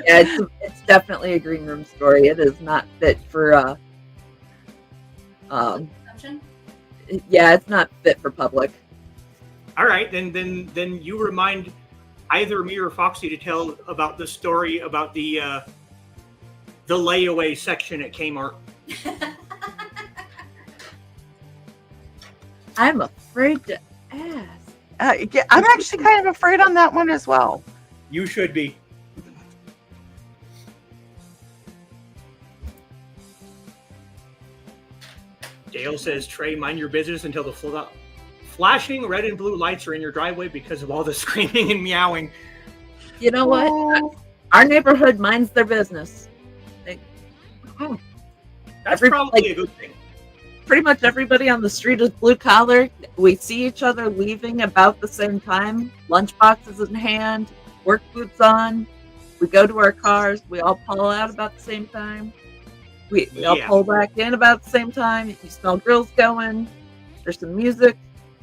It's definitely a green room story. It is not fit for Consumption? yeah, it's not fit for public. All right, then you remind either me or Foxy to tell about the story about the layaway section at Kmart. I'm afraid to ask. I'm actually kind of afraid on that one as well. You should be. Dale says, Trey, mind your business until the flashing red and blue lights are in your driveway because of all the screaming and meowing. You know what? Oh. Our neighborhood minds their business. That's probably a good thing. Pretty much everybody on the street is blue collar. We see each other leaving about the same time. Lunch boxes in hand, work boots on. We go to our cars. We all pull out about the same time. We all pull back in about the same time. You smell grills going. There's some music.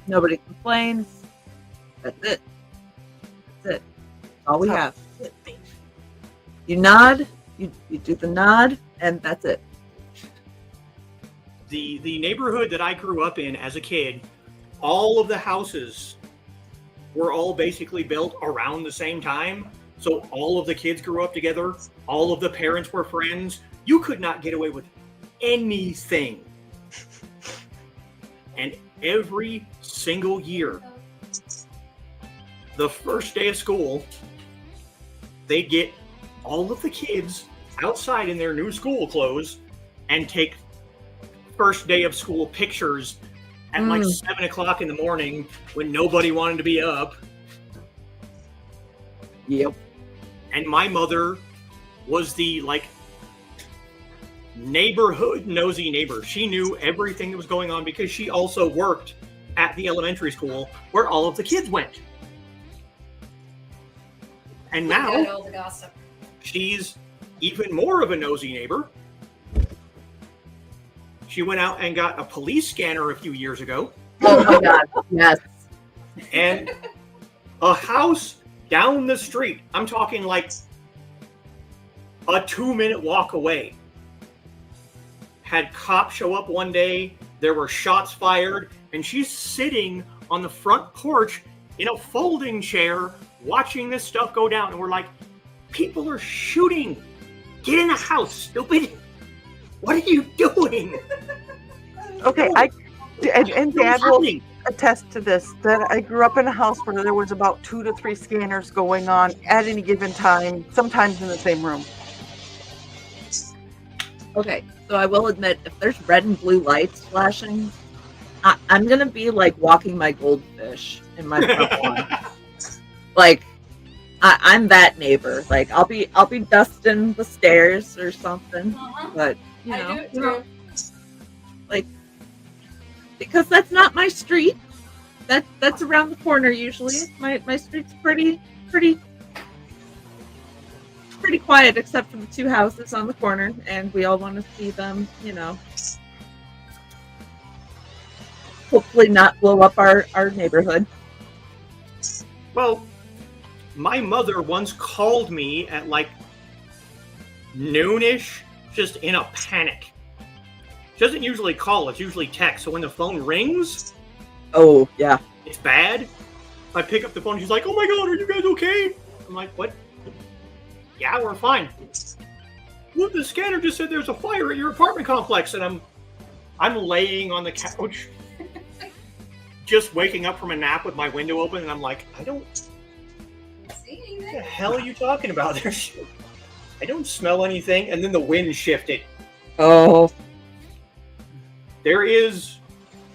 Nobody complains. That's it. That's it. That's all we have. You nod. You do the nod, and that's it. The neighborhood that I grew up in as a kid, all of the houses were all basically built around the same time. So all of the kids grew up together. All of the parents were friends. You could not get away with anything. And every single year, the first day of school, they get all of the kids outside in their new school clothes and take first day of school pictures at like 7 o'clock in the morning when nobody wanted to be up. Yep. And my mother was the like neighborhood nosy neighbor. She knew everything that was going on because she also worked at the elementary school where all of the kids went. And Got now all the gossip. she's even more of a nosy neighbor. She went out and got a police scanner a few years ago. Oh my God. Yes. And a house down the street, I'm talking like a 2-minute walk away, had cops show up one day. There were shots fired, and she's sitting on the front porch in a folding chair watching this stuff go down. And we're like, people are shooting. Get in the house, stupid. What are you doing? Okay, and Dad will attest to this, that I grew up in a house where there was about 2 to 3 scanners going on at any given time, sometimes in the same room. Okay, so I will admit, if there's red and blue lights flashing, I'm gonna be like walking my goldfish in my front lawn. Like, I'm that neighbor. Like, I'll be dusting the stairs or something. But you I know, do it too. like, because that's not my street. That's around the corner usually. My street's pretty quiet, except for the 2 houses on the corner, and we all want to see them, you know, hopefully not blow up our neighborhood. Well, my mother once called me at like noonish, just in a panic. She doesn't usually call, it's usually text. So when the phone rings, Oh yeah. it's bad. I pick up the phone, she's like, oh my God, are you guys okay? I'm like, what? Yeah, we're fine. Well, the scanner just said there's a fire at your apartment complex, and I'm laying on the couch, just waking up from a nap with my window open, and I'm like, I don't. See What the anything? hell are you talking about? I don't smell anything, and then the wind shifted. Oh. There is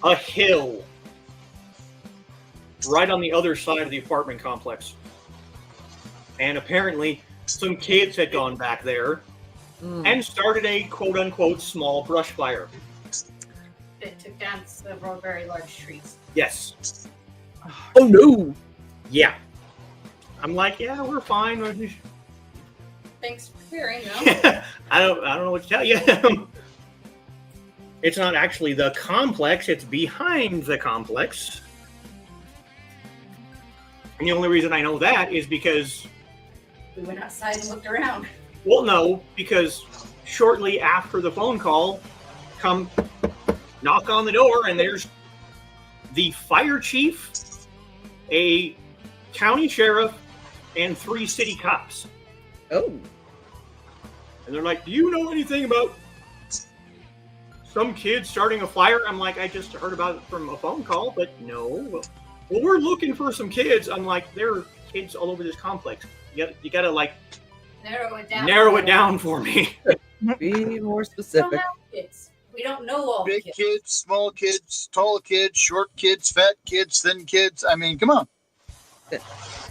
a hill right on the other side of the apartment complex, and apparently some kids had gone back there and started a quote-unquote small brush fire. It took down several very large trees. Yes. Oh no. Yeah. I'm like, yeah, we're fine. Thanks for clearing them. I don't know what to tell you. It's not actually the complex, it's behind the complex. And the only reason I know that is because, We went outside and looked around. well, no, because shortly after the phone call, come knock on the door, and there's the fire chief, a county sheriff, and 3 city cops. Oh. And they're like, do you know anything about some kid starting a fire? I'm like, I just heard about it from a phone call, but no. Well, we're looking for some kids. I'm like, there are kids all over this complex. You gotta like Narrow it down for me. Be more We don't specific. have kids. We don't know all the Big kids. kids, small kids, tall kids, short kids, fat kids, thin kids. I mean, come on. It's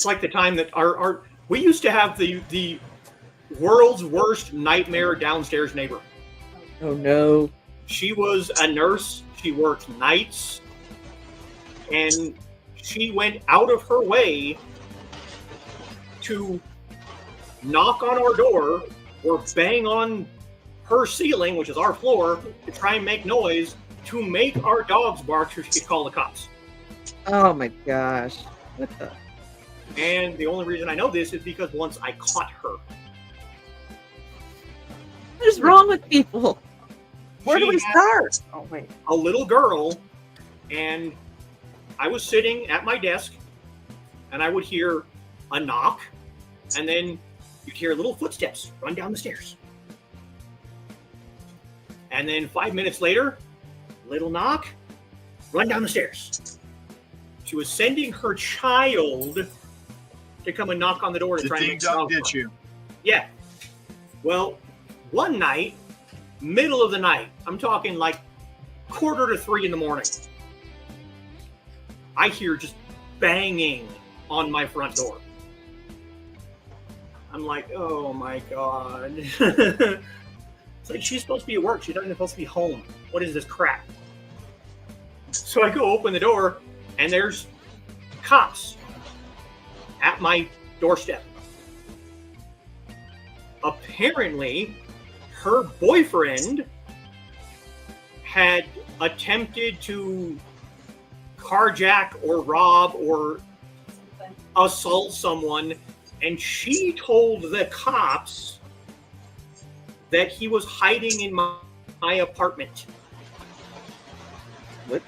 like the time that our we used to have the world's worst nightmare downstairs neighbor. Oh no. She was a nurse. She worked nights, and she went out of her way to knock on our door or bang on her ceiling, which is our floor, to try and make noise to make our dogs bark so she could call the cops. Oh my gosh. What the? And the only reason I know this is because once I caught her. What is wrong with people? Where do She we had start? Oh, wait. a little girl, and I was sitting at my desk, and I would hear a knock, and then you'd hear little footsteps run down the stairs. And then 5 minutes later, little knock, run down the stairs. She was sending her child to come and knock on the door to The try and ding make dong love did her. you? Yeah. Well, one night, middle of the night, I'm talking like 2:45 in the morning, I hear just banging on my front door. I'm like, oh my God. It's like, she's supposed to be at work. She's not even supposed to be home. What is this crap? So I go open the door, and there's cops at my doorstep. Apparently, her boyfriend had attempted to carjack or rob or assault someone, and she told the cops that he was hiding in my apartment. What?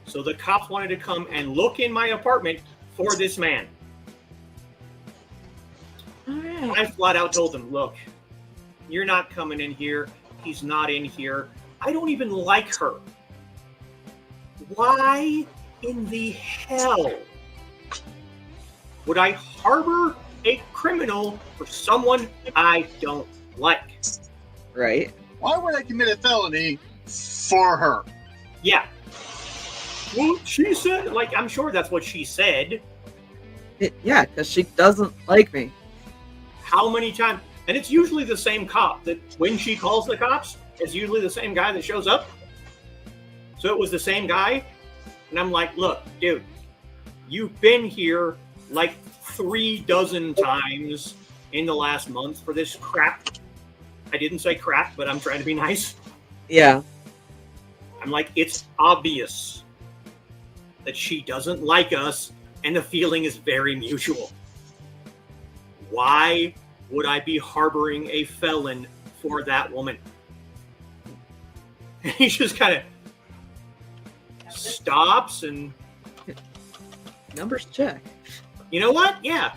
So the cops wanted to come and look in my apartment for this man. All right. I flat out told them, look, you're not coming in here. He's not in here. I don't even like her. Why in the hell would I harbor a criminal for someone I don't like? Right. Why would I commit a felony for her? Yeah. Well, she said, like, I'm sure that's what she said. Yeah, because she doesn't like me. How many times? And it's usually the same cop that when she calls the cops, it's usually the same guy that shows up. So it was the same guy. And I'm like, look, dude, you've been here like 36 times in the last month for this crap. I didn't say crap, but I'm trying to be nice. Yeah. I'm like, it's obvious that she doesn't like us, and the feeling is very mutual. Why would I be harboring a felon for that woman? And he just kind of stops and, Numbers check. you know what? Yeah.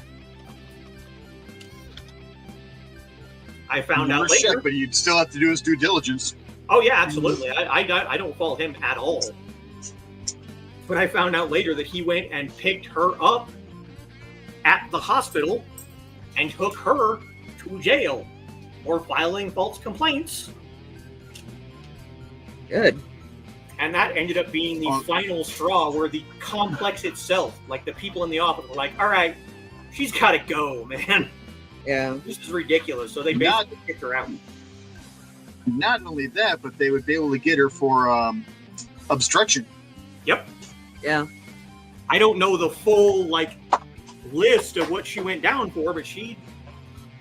I found out Numbers later. check, but you'd still have to do his due diligence. Oh yeah, absolutely. I don't fault him at all. But I found out later that he went and picked her up at the hospital and took her to jail for filing false complaints. Good. And that ended up being the final straw where the complex itself, like the people in the office were like, all right, she's got to go, man. Yeah. This is ridiculous. So they basically kicked her out. Not only that, but they would be able to get her for obstruction. Yep. Yeah. I don't know the full, like, list of what she went down for, but she,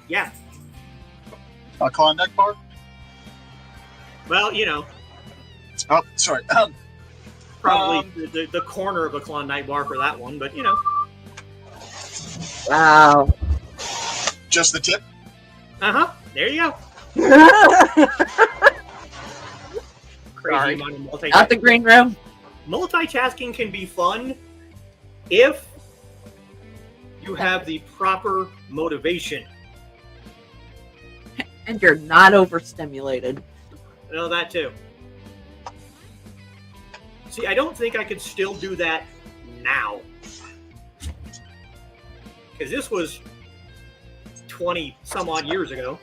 yeah. Klondike bar? Well, you know, Oh, sorry. probably the corner of a Klondike bar for that one, but, you know. Wow. Just the tip? Uh-huh. There you go. Crazy Sorry. amount of multitasking. Not the green room. Multitasking can be fun if you have the proper motivation. And you're not overstimulated. No, that too. See, I don't think I could still do that now. Because this was 20 some odd years ago.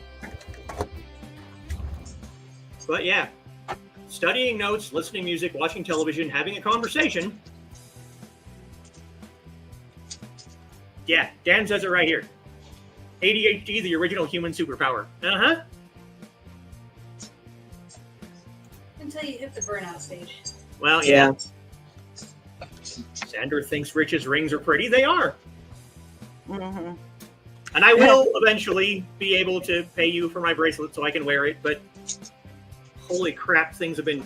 But yeah, studying notes, listening music, watching television, having a conversation. Yeah, Dan says it right here. ADHD, the original human superpower. Uh-huh. Until you hit the burnout stage. Well, yeah. Sandra thinks Rich's rings are pretty. They are. Mm-hmm. And I will eventually be able to pay you for my bracelet so I can wear it, but holy crap, things have been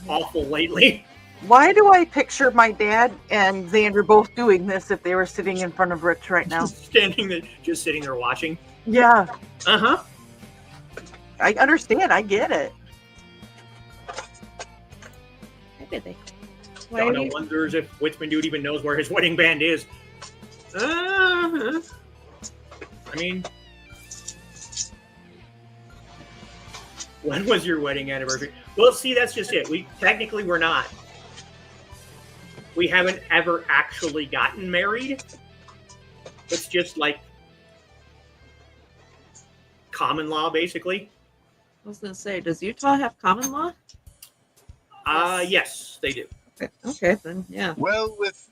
awful lately. Why do I picture my dad and Xander both doing this if they were sitting in front of Rich right now? Standing there, just sitting there watching. Yeah, Uh-huh. I understand. I get it. Donna wonders if Whitman Dude even knows where his wedding band is. I mean, when was your wedding anniversary? Well, see, that's just it. We technically were not. We haven't ever actually gotten married. It's just like common law, basically. I was gonna say, does Utah have common law? Yes, they do. Okay, then yeah. Well, with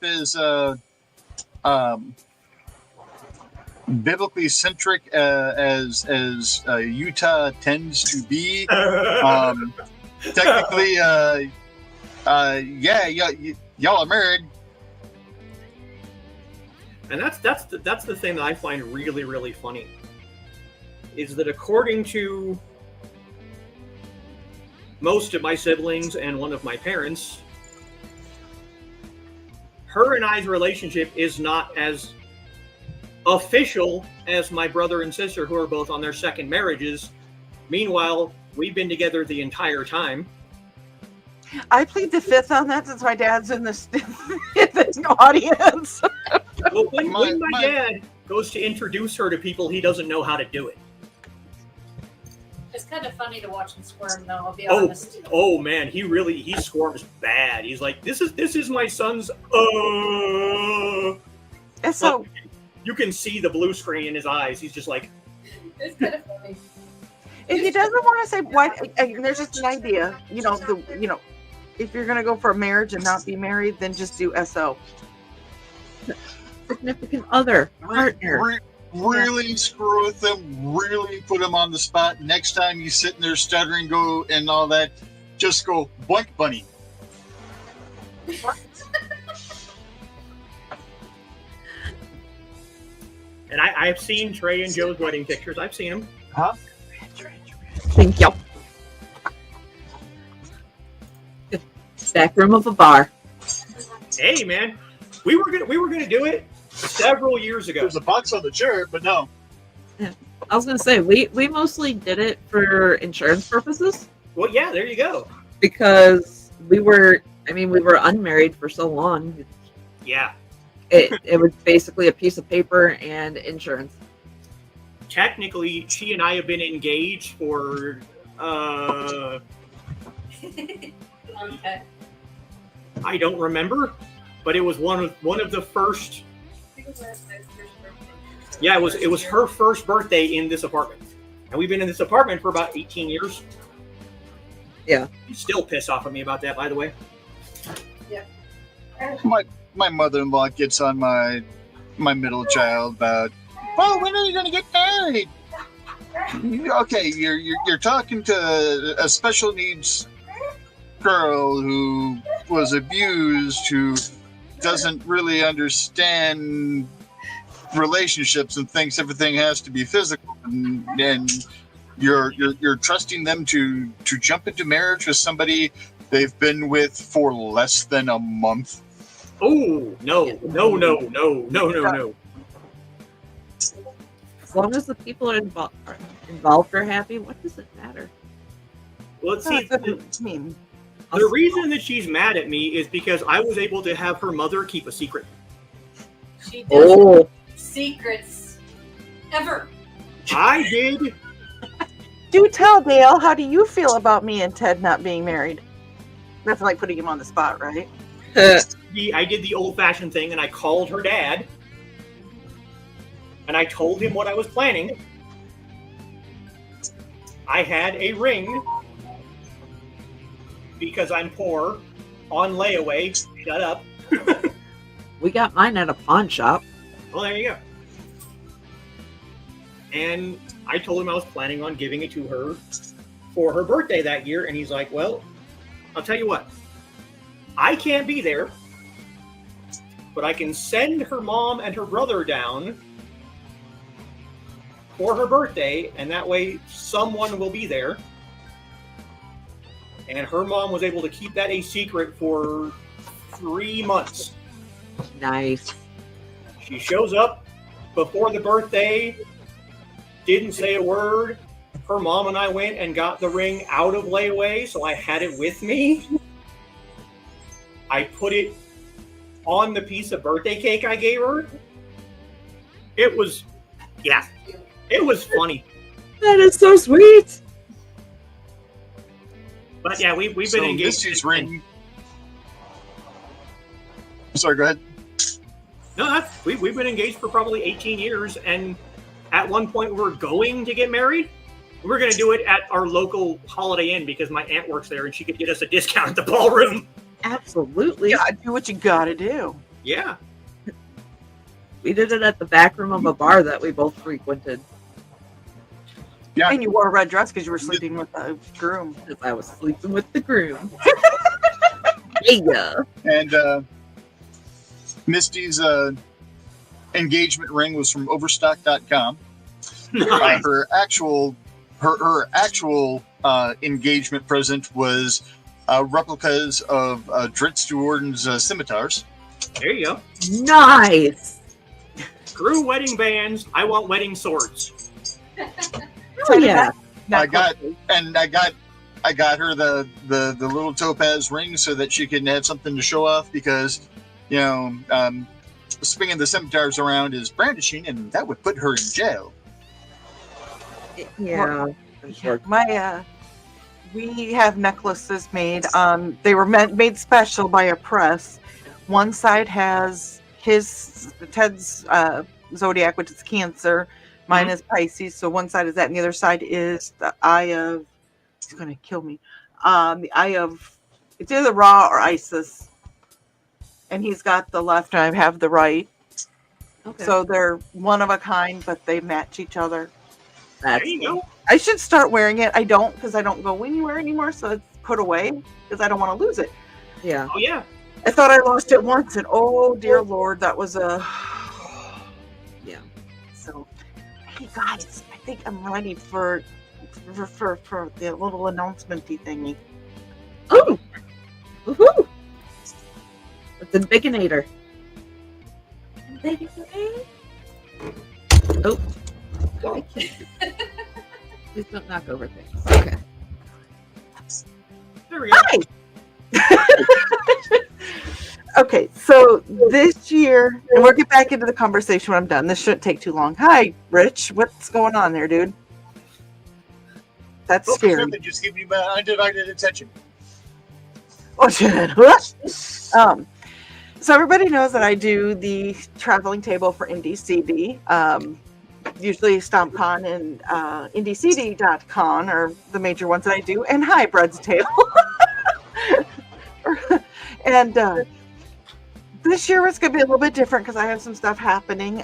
as biblically centric as Utah tends to be, technically, y'all are married. And that's the thing that I find really, really funny, is that according to most of my siblings and one of my parents, her and I's relationship is not as official as my brother and sister, who are both on their second marriages. Meanwhile, we've been together the entire time. I plead the fifth on that since my dad's in this, in this audience. Well, when my dad goes to introduce her to people, he doesn't know how to do it. It's kind of funny to watch him squirm, though. I'll be honest. Oh man, he squirms bad. He's like, this is my son's. And so You can see the blue screen in his eyes. He's just like. It's kind of funny. if he doesn't want to say what, there's just an idea. If you're gonna go for a marriage and not be married, then just do SO. Significant other, partner. Really screw with them, really put them on the spot. Next time you sitting there stuttering, go and all that, just go boink bunny. And I've seen Trey and Joe's wedding pictures. I've seen them. Huh? Thank you. Back room of a bar. Hey man, we were gonna do it several years ago. There's a box on the chair, but no. I was gonna say we mostly did it for insurance purposes Well, yeah, there you go. because we were unmarried for so long. Yeah. It was basically a piece of paper and insurance. Technically, she and I have been engaged for Okay. I don't remember, but it was one of the first. I think it was last night's first birthday. Yeah, it was her first birthday in this apartment, and we've been in this apartment for about 18 years. Yeah. You still piss off at me about that, by the way. My mother-in-law gets on my middle child about, well, when are you going to get married? Okay, you're talking to a special needs girl who was abused, who doesn't really understand relationships and thinks everything has to be physical, and you're trusting them to jump into marriage with somebody they've been with for less than a month. Oh no. As long as the people involved are happy, what does it matter? Well, let's see. Team. The reason that she's mad at me is because I was able to have her mother keep a secret. She does Oh, secrets ever. I did. Do tell, Dale, how do you feel about me and Ted not being married? That's like putting him on the spot, right? I did the old-fashioned thing, and I called her dad, and I told him what I was planning. I had a ring, because I'm poor, on layaway. Shut up. we got mine at a pawn shop. Well, there you go. And I told him I was planning on giving it to her for her birthday that year, and he's like, well, I'll tell you what. I can't be there, but I can send her mom and her brother down for her birthday, and that way someone will be there. And her mom was able to keep that a secret for 3 months. Nice. She shows up before the birthday, didn't say a word. Her mom and I went and got the ring out of layaway, so I had it with me. I put it on the piece of birthday cake I gave her. It was funny. That is so sweet. But yeah, we've been engaged. Missy's ring. sorry, go ahead. No, we've been engaged for probably 18 years, and at one point we're going to get married. We're going to do it at our local Holiday Inn because my aunt works there, and she could get us a discount at the ballroom. Absolutely. You gotta do what you gotta do. Yeah. We did it at the back room of a bar that we both frequented. Yeah. And you wore a red dress because you were sleeping with the groom. Because I was sleeping with the groom. Yeah. And Misty's engagement ring was from Overstock.com. Nice. Her actual engagement present was replicas of Dritz Jordan's scimitars. There you go. Nice. Screw wedding bands. I want wedding swords. Oh, yeah. I got her the little topaz ring so that she can have something to show off because, swinging the scimitars around is brandishing, and that would put her in jail. Yeah. We have necklaces made. They were made special by a press. One side has Ted's zodiac, which is Cancer. Mine is Pisces, so one side is that, and the other side is the eye of. He's going to kill me. The eye of. It's either Ra or Isis, and he's got the left, and I have the right. Okay. So they're one of a kind, but they match each other. There you go. I should start wearing it. I don't because I don't go anywhere anymore, so it's put away because I don't want to lose it. Yeah. Oh, yeah. I thought I lost it once, and oh dear Lord, that was a. Yeah. So, hey guys, I think I'm ready for the little announcement-y thingy. Oh. Woohoo. It's a Baconator. Oh. I can't. Please don't knock over things. Okay. There we go. Hi! Okay, so this year, and we'll get back into the conversation when I'm done. This shouldn't take too long. Hi, Rich. What's going on there, dude? That's scary. Just give me my undivided attention. Oh, shit. So everybody knows that I do the traveling table for IndieCD. Usually StompCon and IndieCD.con are the major ones that I do. And hi, Bread's Table. And this year it's going to be a little bit different because I have some stuff happening. We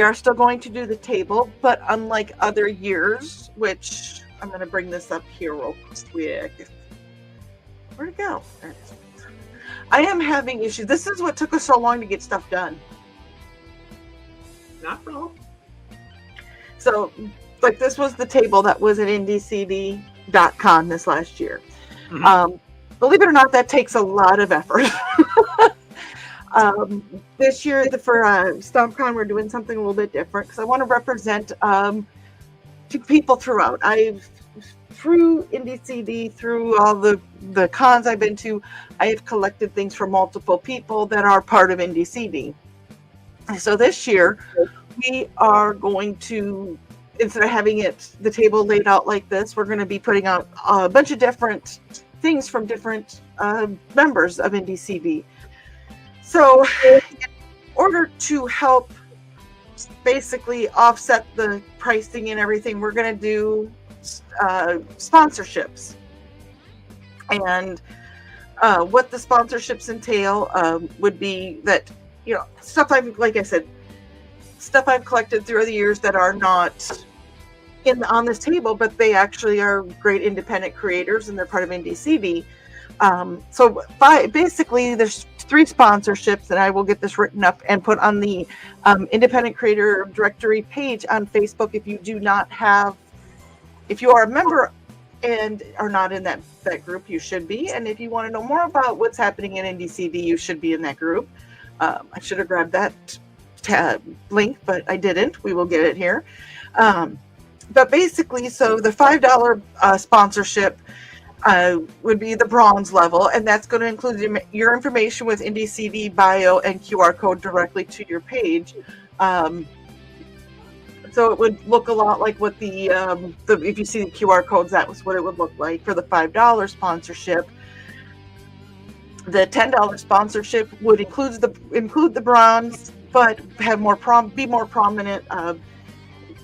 are still going to do the table, but unlike other years, which I'm going to bring this up here real quick. Where'd it go? There it is. I am having issues. This is what took us so long to get stuff done. Not wrong. So, like, this was the table that was at IndieCD.con this last year. Mm-hmm. Believe it or not, that takes a lot of effort. This year, for StompCon, we're doing something a little bit different because I want to represent to people throughout. Through IndieCD, through all the cons I've been to, I have collected things from multiple people that are part of IndieCD. So this year, we are going to, instead of having the table laid out like this, we're going to be putting out a bunch of different things from different members of IndieCD. So in order to help basically offset the pricing and everything, we're going to do sponsorships. And what the sponsorships entail would be that, stuff I've collected through the years that are not on this table, but they actually are great independent creators and they're part of IndieCD. So basically there's 3 sponsorships, and I will get this written up and put on the independent creator directory page on Facebook. If you are a member and are not in that group, you should be. And if you want to know more about what's happening in IndieCD, you should be in that group. I should have grabbed that link, but I didn't. We will get it here. But basically, so the $5 sponsorship would be the bronze level, and that's going to include your information with IndieCD bio and QR code directly to your page. So it would look a lot like what the if you see the QR codes, that was what it would look like for the $5 sponsorship. The $10 sponsorship would include the bronze, but have be more prominent,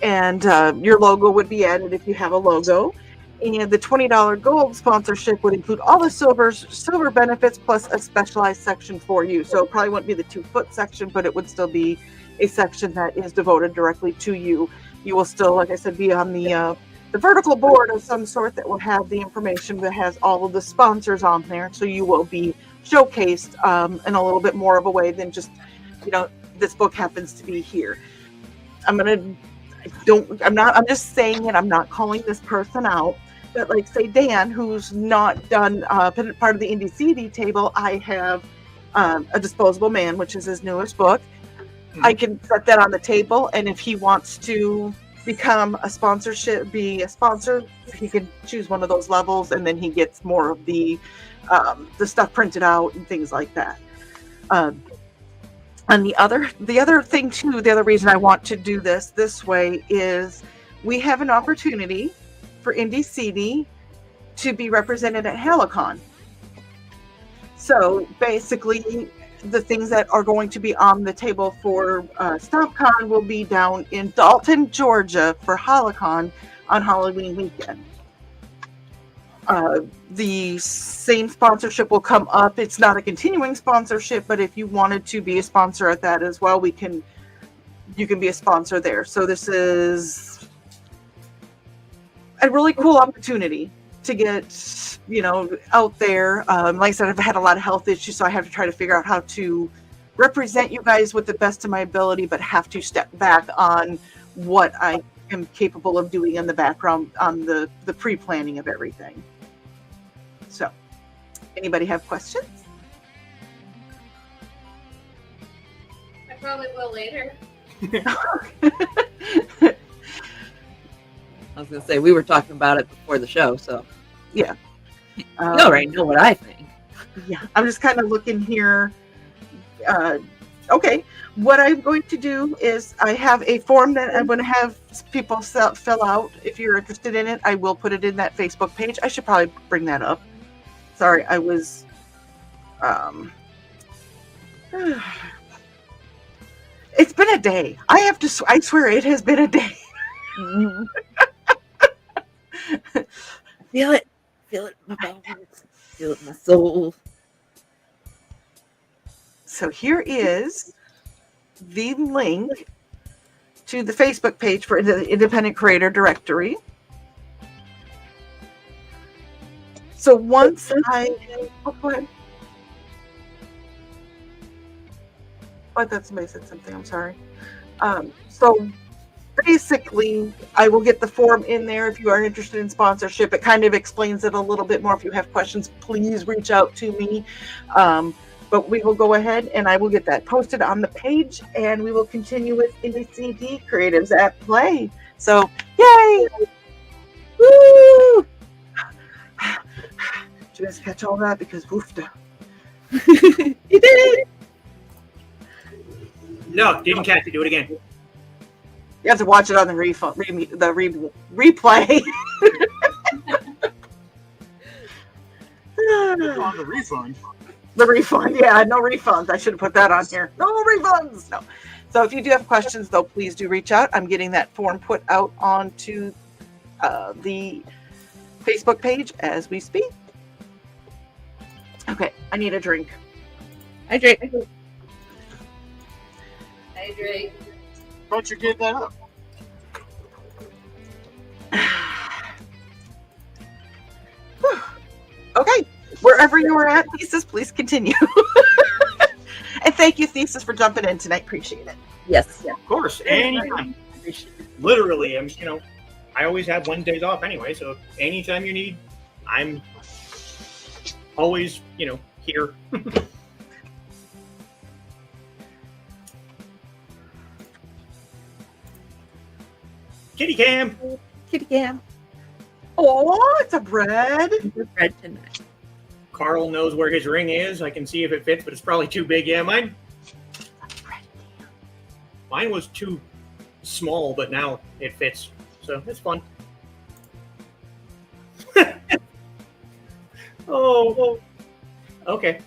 and your logo would be added if you have a logo. And the $20 gold sponsorship would include all the silver benefits plus a specialized section for you. So it probably wouldn't be the 2-foot section, but it would still be a section that is devoted directly to you. You will still, like I said, be on the vertical board of some sort that will have the information that has all of the sponsors on there. So you will be showcased in a little bit more of a way than just, this book happens to be here. I'm just saying it. I'm not calling this person out. But like, say, Dan, who's not done part of the IndieCD table, I have A Disposable Man, which is his newest book. I can set that on the table, and if he wants to become a sponsor, he can choose one of those levels, and then he gets more of the stuff printed out and things like that. And the other thing too, the other reason I want to do this way is we have an opportunity for IndieCD to be represented at Halicon. So basically, the things that are going to be on the table for StompCon will be down in Dalton, Georgia for Halicon on Halloween weekend. The same sponsorship will come up. It's not a continuing sponsorship, but if you wanted to be a sponsor at that as well, you can be a sponsor there. So this is a really cool opportunity to get, out there. Like I said, I've had a lot of health issues, so I have to try to figure out how to represent you guys with the best of my ability, but have to step back on what I am capable of doing in the background on the pre-planning of everything. So, anybody have questions? I probably will later. I was going to say, we were talking about it before the show, so. Yeah. You already know what I think. Yeah, I'm just kind of looking here. Okay, what I'm going to do is I have a form that I'm going to have people fill out. If you're interested in it, I will put it in that Facebook page. I should probably bring that up. Sorry, I was... It's been a day. I swear it has been a day. Feel it in my bones, feel it in my soul. So here is the link to the Facebook page for the Independent Creator Directory. So once go ahead. I thought somebody said something. I'm sorry. So basically, I will get the form in there if you are interested in sponsorship. It kind of explains it a little bit more. If you have questions, please reach out to me. But we will go ahead and I will get that posted on the page, and we will continue with IndieCD Creatives at Play. So, yay! Woo! Did you guys catch all that? Because woofda. You did it! No, didn't catch it. Do it again. You have to watch it on the replay. On the refund. The refund, yeah, no refunds. I should have put that on here. No refunds. No. So if you do have questions, though, please do reach out. I'm getting that form put out onto the Facebook page as we speak. Okay, I need a drink. Hydrate. Hydrate. Don't you give that up. Okay, wherever you are at, Thesis, please continue. And thank you, Thesis, for jumping in tonight. Appreciate it. Yes. Of course, anytime. Literally, I always have Wednesdays off anyway, so anytime you need, I'm always, here. Kitty cam. Kitty cam. Oh, it's a bread. Bread tonight. Carl knows where his ring is. I can see if it fits, but it's probably too big. Yeah, mine was too small, but now it fits. So it's fun. Oh, okay.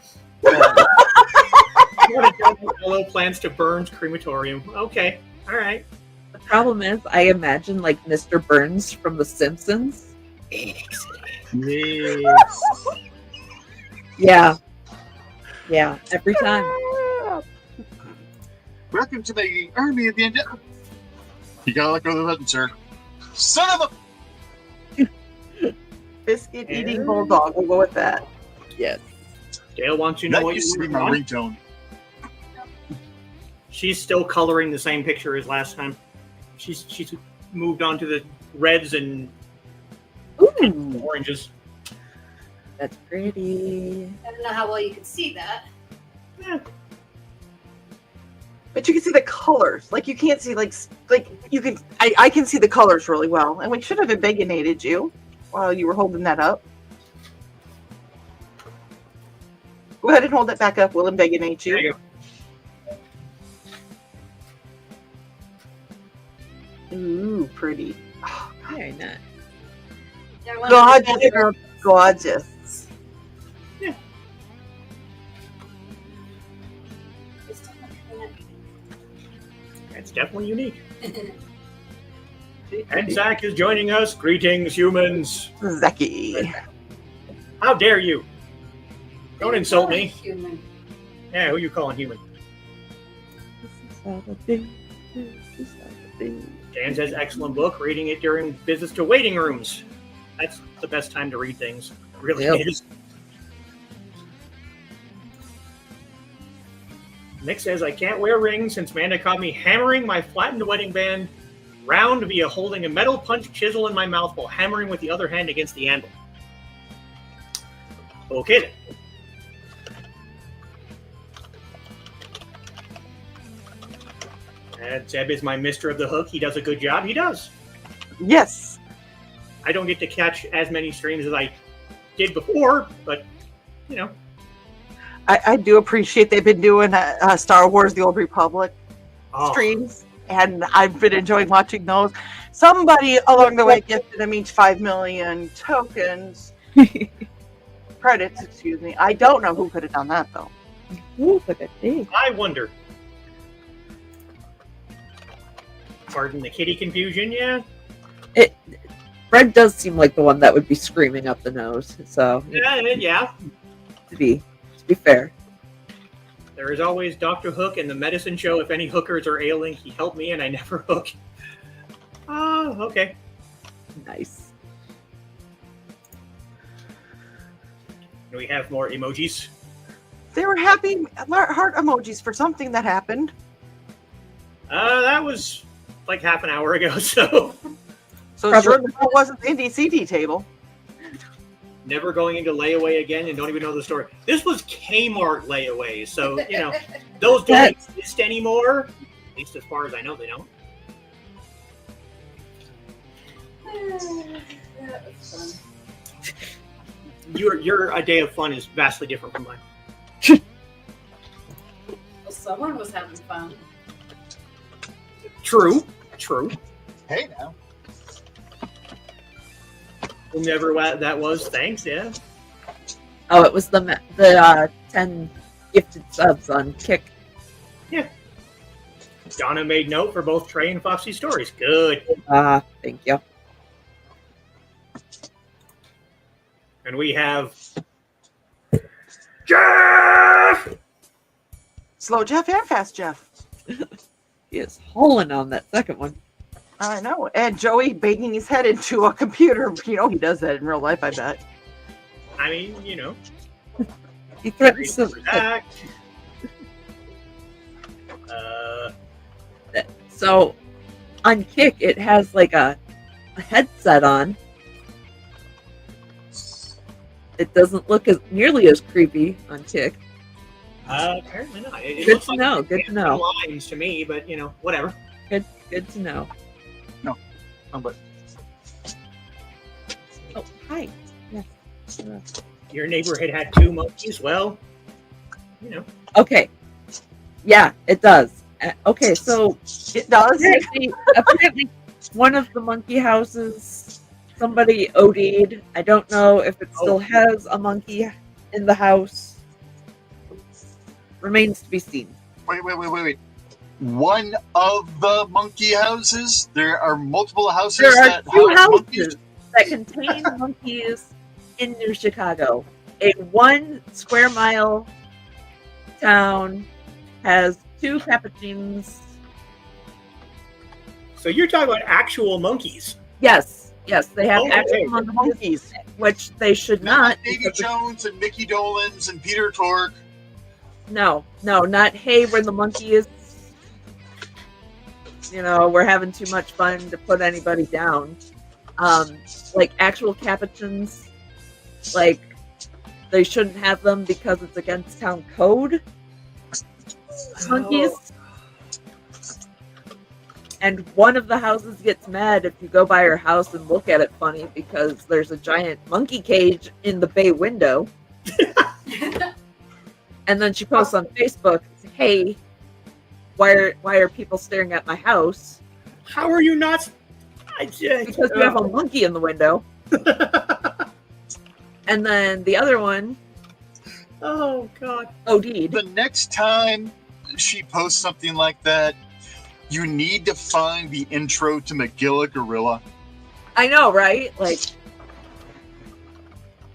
Hello plans to Burns Crematorium. Okay, all right. The problem is, I imagine like Mr. Burns from The Simpsons. Yes. Yeah. Yeah, every time. Welcome to the army of the end. You gotta let go of the button, sir. Son of a. Biscuit eating bulldog. We'll go with that. Yes. Dale wants you to know That what used to you be my want. ringtone. She's still coloring the same picture as last time. She's moved on to the reds and Ooh, oranges. that's pretty. I don't know how well you can see that. But you can see the colors. Like you can't see like you can. I can see the colors really well. And we should have embiggenated you while you were holding that up. Go ahead and hold it back up. We'll embiggenate There you. you go. Ooh, pretty. Very nice. Yeah, I wanted to- Gorgeous. Gorgeous. It's definitely unique. And Zach is joining us. Greetings, humans. Zeki. How dare you? Don't insult me. Human. Yeah, who you calling human? Dan says, excellent book. Reading it during visits to waiting rooms. That's the best time to read things. It really Yep. is. Nick says, I can't wear rings since Amanda caught me hammering my flattened wedding band round via holding a metal punch chisel in my mouth while hammering with the other hand against the anvil. Okay then. And Zeb is my mister of the hook. He does a good job. He does. Yes. I don't get to catch as many streams as I did before, but, you know. I do appreciate they've been doing Star Wars The Old Republic Oh, streams, and I've been enjoying watching those. Somebody along the way gifted them each 5 million tokens. Credits, excuse me. I don't know who could have done that, though. Ooh, look at this. I wonder. Pardon the kitty confusion, yeah? Fred does seem like the one that would be screaming up the nose. So, Yeah. to be fair. There is always Dr. Hook in the medicine show. If any hookers are ailing, he helped me and I never hook. Oh, okay. Nice. Do we have more emojis? They were happy heart emojis for something that happened. That was like half an hour ago, so So Probably- sure that wasn't the IndieCD table. never going into layaway again and don't even know the story. This was Kmart layaway, so, you know, those don't exist anymore. At least as far as I know, they don't. That was fun. Your a day of fun is vastly different from mine. Well, someone was having fun. True. Hey now. Whomever that was, thanks, yeah. Oh, it was the 10 gifted subs on Kick. Donna made note for both Trey and Foxy's stories. Good. Thank you. And we have Jeff! Slow Jeff and Fast Jeff. He is hauling on that second one. I know. And Joey banging his head into a computer. You know he does that in real life, I bet. I mean, you know. He threatens to. Zach. So on Kick, it has like a headset on. It doesn't look as nearly as creepy on Kick. Apparently not. It Good looks to like know, it's good to dancing know. lines to me, but you know, whatever. Good to know. But Oh, hi. Yes. Your neighborhood had 2 monkeys. Well, you know. Okay. Yeah, it does. Okay, so It does. apparently one of the monkey houses, somebody OD'd. I don't know if it still has a monkey in the house. Remains to be seen. Wait. One of the monkey houses? There are multiple houses There are that two house monkeys? houses that contain monkeys in New Chicago. A 1 square mile town has 2 capuchins. So you're talking about actual monkeys. Yes, they have Oh, actual okay. monkeys, which they should not. Davy because Jones and Mickey Dolans and Peter Tork. No, not hey, where the monkey is. We're having too much fun to put anybody down. Like actual capuchins, like they shouldn't have them because it's against town code. Monkeys. And one of the houses gets mad if you go by her house and look at it funny because there's a giant monkey cage in the bay window. And then she posts on Facebook, "Hey, why are people staring at my house? How are you not? Because you have a monkey in the window." And then the other one, Oh God. OD'd. The next time she posts something like that, you need to find the intro to Magilla Gorilla. I know, right? Like,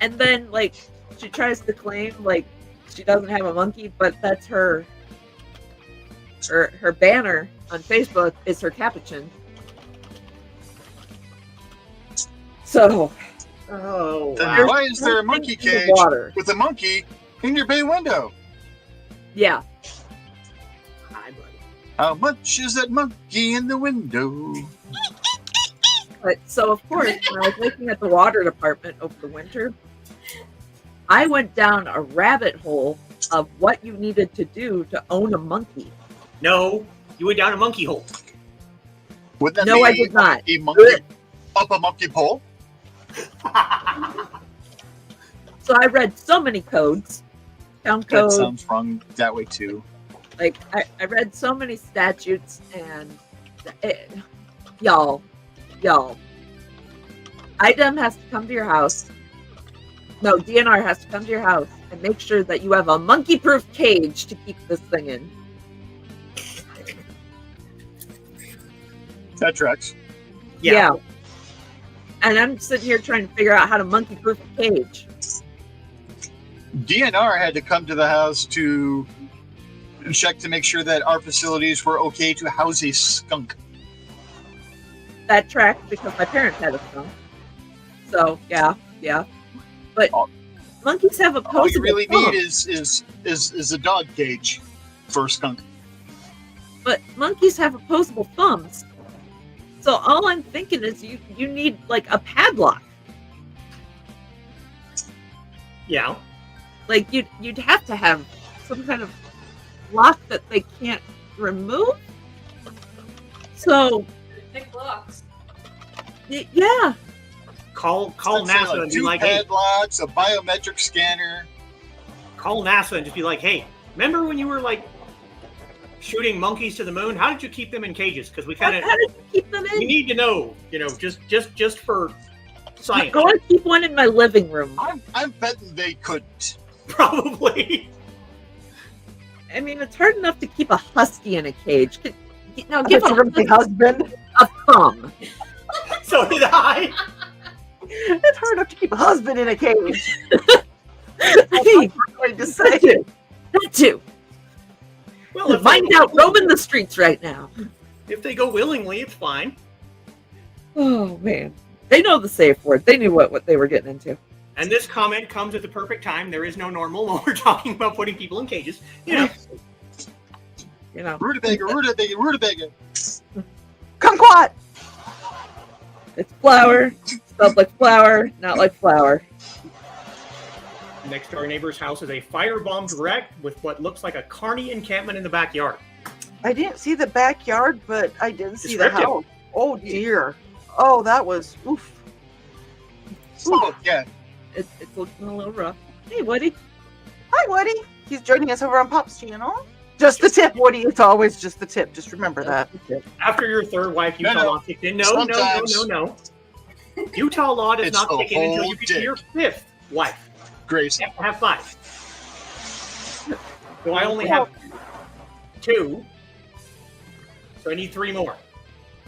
and then like she tries to claim like she doesn't have a monkey, but that's her banner on Facebook is her capuchin. So Oh Then wow. why is there a something monkey in the cage water. with a monkey in your bay window? Yeah, Hi, buddy. How much is that monkey in the window? but so of course when I was looking at the water department over the winter, I went down a rabbit hole of what you needed to do to own a monkey. No, you went down a monkey hole. Wouldn't that No, be I did not. a monkey up a monkey pole? So I read so many codes, town That code. sounds wrong that way too. Like I read so many statutes and y'all, IDEM has to come to your house. No, DNR has to come to your house and make sure that you have a monkey-proof cage to keep this thing in. That tracks. Yeah. And I'm sitting here trying to figure out how to monkey-proof a cage. DNR had to come to the house to check to make sure that our facilities were okay to house a skunk. That tracked because my parents had a skunk. So yeah. But monkeys have All you opposable really thumbs. need is a dog cage for a skunk. But monkeys have opposable thumbs. So all I'm thinking is you need like a padlock. Yeah. Like you'd have to have some kind of lock that they can't remove. So Pick locks. yeah. Call I'd say NASA and be two like, hey, padlocks, a biometric scanner. call NASA and just be like, hey, remember when you were like shooting monkeys to the moon? How did you keep them in cages? Because we How kind of did you keep them we in? need to know, just for science. Go and keep one in my living room. I'm betting they couldn't. Probably. I mean, it's hard enough to keep a husky in a cage. Now Give give a a husband. thumb. So did I. It's hard enough to keep a husband in a cage. I mean, Going to say. that too. Well, if Find they, out roaming the streets right now. if they go willingly, it's fine. Oh man, they know the safe word. They knew what they were getting into. And this comment comes at the perfect time. There is no normal when we're talking about putting people in cages. You know, You know, Rutabaga. Kumquat. it's flour, spelled like flour, not like flour. next to our neighbor's house is a firebombed wreck with what looks like a carny encampment in the backyard. I didn't see the backyard, but I did see the Descriptive. house. Oh dear. Oh, that was oof. Oh, yeah. It's looking a little rough. Hey, Woody. Hi, Woody. He's joining us over on Pop's channel. Just the tip, Woody. It's always just the tip. Just remember that. After your third wife, No, Utah no. law kicked in. No. Sometimes- Utah law does It's not the kick in until whole you get to dick. your fifth wife. Grace. You have to have 5. So I only have 2. So I need 3 more.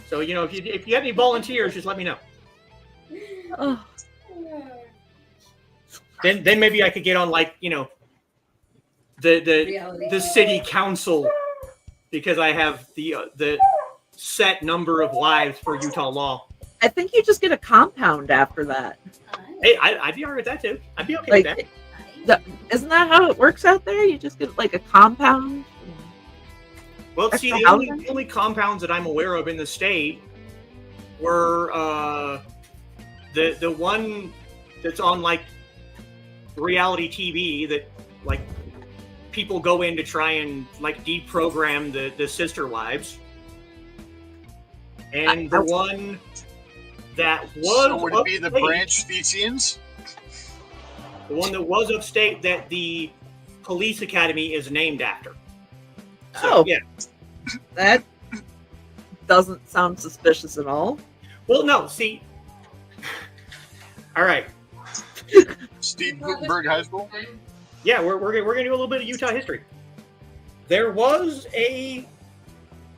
So, you know, if you have any volunteers, just let me know. Oh, Then maybe I could get on, like, you know, the city council, because I have the set number of lives for Utah law. I think you just get a compound after that. Hey, I'd be alright with that too. I'd be okay with that. Isn't that how it works out there? You just get like a compound. Well, see, the only compounds that I'm aware of in the state were the one that's on, like, reality TV that, like, people go in to try and, like, deprogram the sister wives, and the one that was So would it be the Branch Thesians? The one that was upstate that the police academy is named after. So, yeah. That doesn't sound suspicious at all. Well, no, see. All right. Steve Gutenberg High School? Yeah, we're gonna do a little bit of Utah history. There was a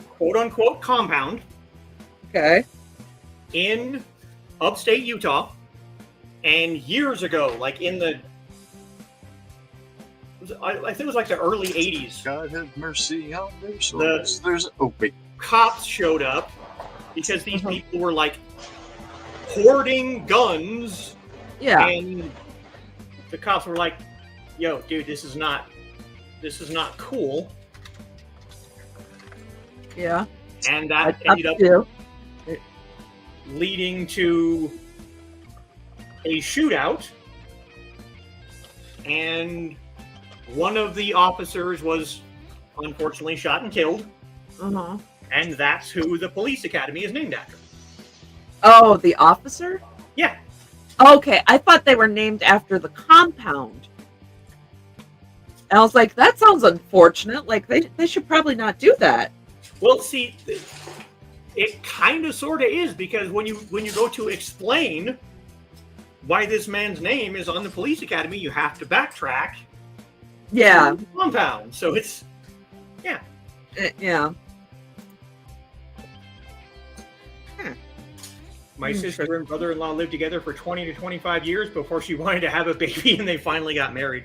quote unquote compound Okay. in upstate Utah, and years ago, like in the I think it was like the early 80s, God have mercy on their souls. Wait. cops showed up because these people were, like, hoarding guns. Yeah. And the cops were like, yo, dude, this is not cool. Yeah. And that Up ended up to. leading to a shootout. And one of the officers was unfortunately shot and killed. Uh-huh. And that's who the police academy is named after. Oh, the officer? Yeah. Okay, I thought they were named after the compound. And I was like, that sounds unfortunate. Like, they should probably not do that. Well, see, it kind of sort of is, because when you go to explain why this man's name is on the police academy, you have to backtrack. Yeah. To the compound. So it's, yeah. Yeah. My sister and brother-in-law lived together for 20 to 25 years before she wanted to have a baby, and they finally got married.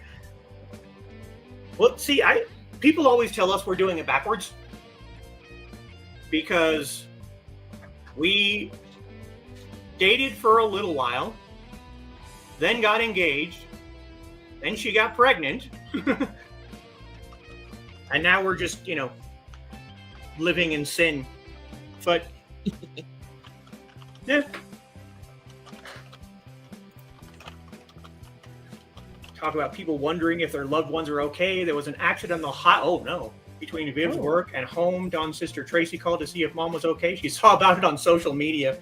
Well, see, people always tell us we're doing it backwards, because we dated for a little while, then got engaged, then she got pregnant, and now we're just, you know, living in sin. But yeah. Talk about people wondering if their loved ones are okay. There was an accident on the oh no. Between Viv's work and home, Don's sister Tracy called to see if mom was okay. She saw about it on social media.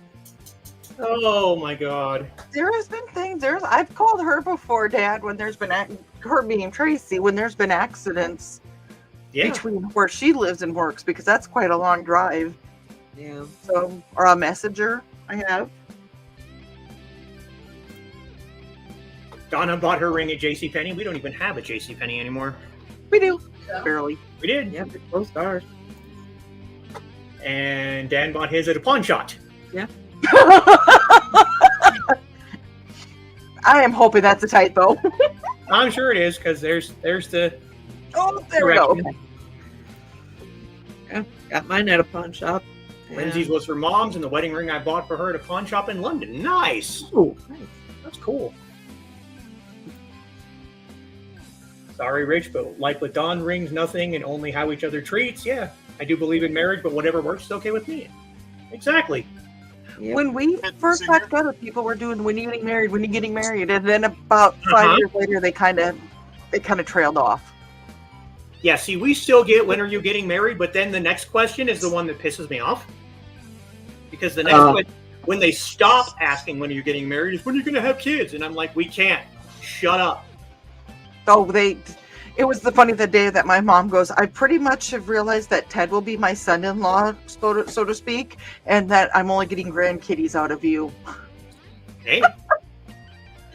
Oh my God. There has been things. I've called her before, Dad, when there's been her being Tracy, when there's been accidents between where she lives and works, because that's quite a long drive. Yeah. So, or a messenger I have. Donna bought her ring at JCPenney. We don't even have a JCPenney anymore. We do. Yeah. Barely. We did. Yeah, they closed ours. And Dan bought his at a pawn shop. Yeah. I am hoping that's a typo. I'm sure it is, because there's the Oh, there we go. Yeah, got mine at a pawn shop. Lindsay's was for mom's, and the wedding ring I bought for her at a pawn shop in London. Nice. Oh, nice. That's cool. Sorry, Rich, but like with Don, rings nothing and only how each other treats. Yeah, I do believe in marriage, but whatever works is okay with me. Exactly. Yep. When we first got together, people were doing when you getting married, and then about 5 years later, they kind of trailed off. Yeah, see, we still get when are you getting married, but then the next question is the one that pisses me off. Because the next question, when they stop asking when are you getting married, is when are you going to have kids? And I'm like, we can't. Shut up. Oh, it was the funny the day that my mom goes, I pretty much have realized that Ted will be my son-in-law, so to speak, and that I'm only getting grandkitties out of you. Hey,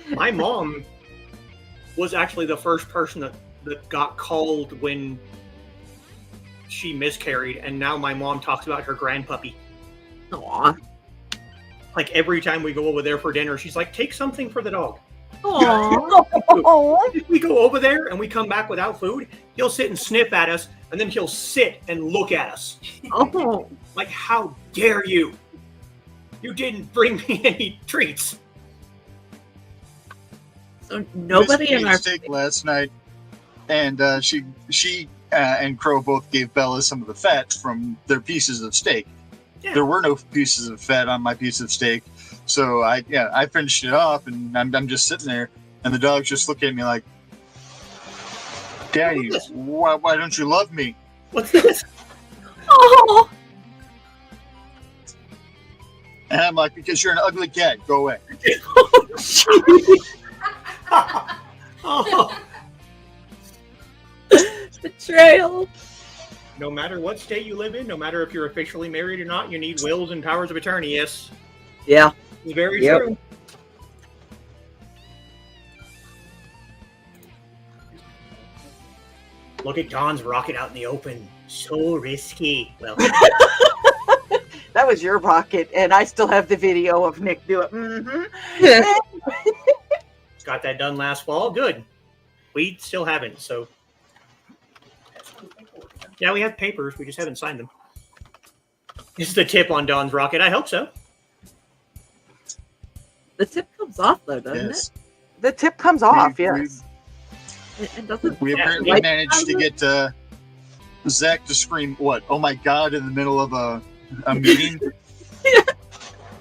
my mom was actually the first person that got called when she miscarried, and now my mom talks about her grandpuppy. Aw. Like every time we go over there for dinner, she's like, "Take something for the dog." Aw. If we go over there and we come back without food, he'll sit and sniff at us, and then he'll sit and look at us. Oh. Like, how dare you? You didn't bring me any treats. So nobody Miss in our steak last night, and she and Crow both gave Bella some of the fat from their pieces of steak. Yeah. There were no pieces of fat on my piece of steak, so I finished it off, and I'm just sitting there, and the dog's just looking at me like, "Daddy, why don't you love me?" What's this? Oh. And I'm like, "Because you're an ugly cat. Go away." Oh. Betrayal. No matter what state you live in, no matter if you're officially married or not, you need wills and powers of attorney. Yes, Yeah. it's very Yep. true. Look at Don's rocket out in the open. So risky. Well, That was your rocket, and I still have the video of Nick do it. got that done last fall. Good. We still haven't. So, yeah, we have papers. We just haven't signed them. This is the tip on Don's rocket. I hope so. The tip comes off though, doesn't Yes, The tip comes off, yes. it? It doesn't. we apparently Like- managed to get Zach to scream, "What? Oh my God!" in the middle of a meeting.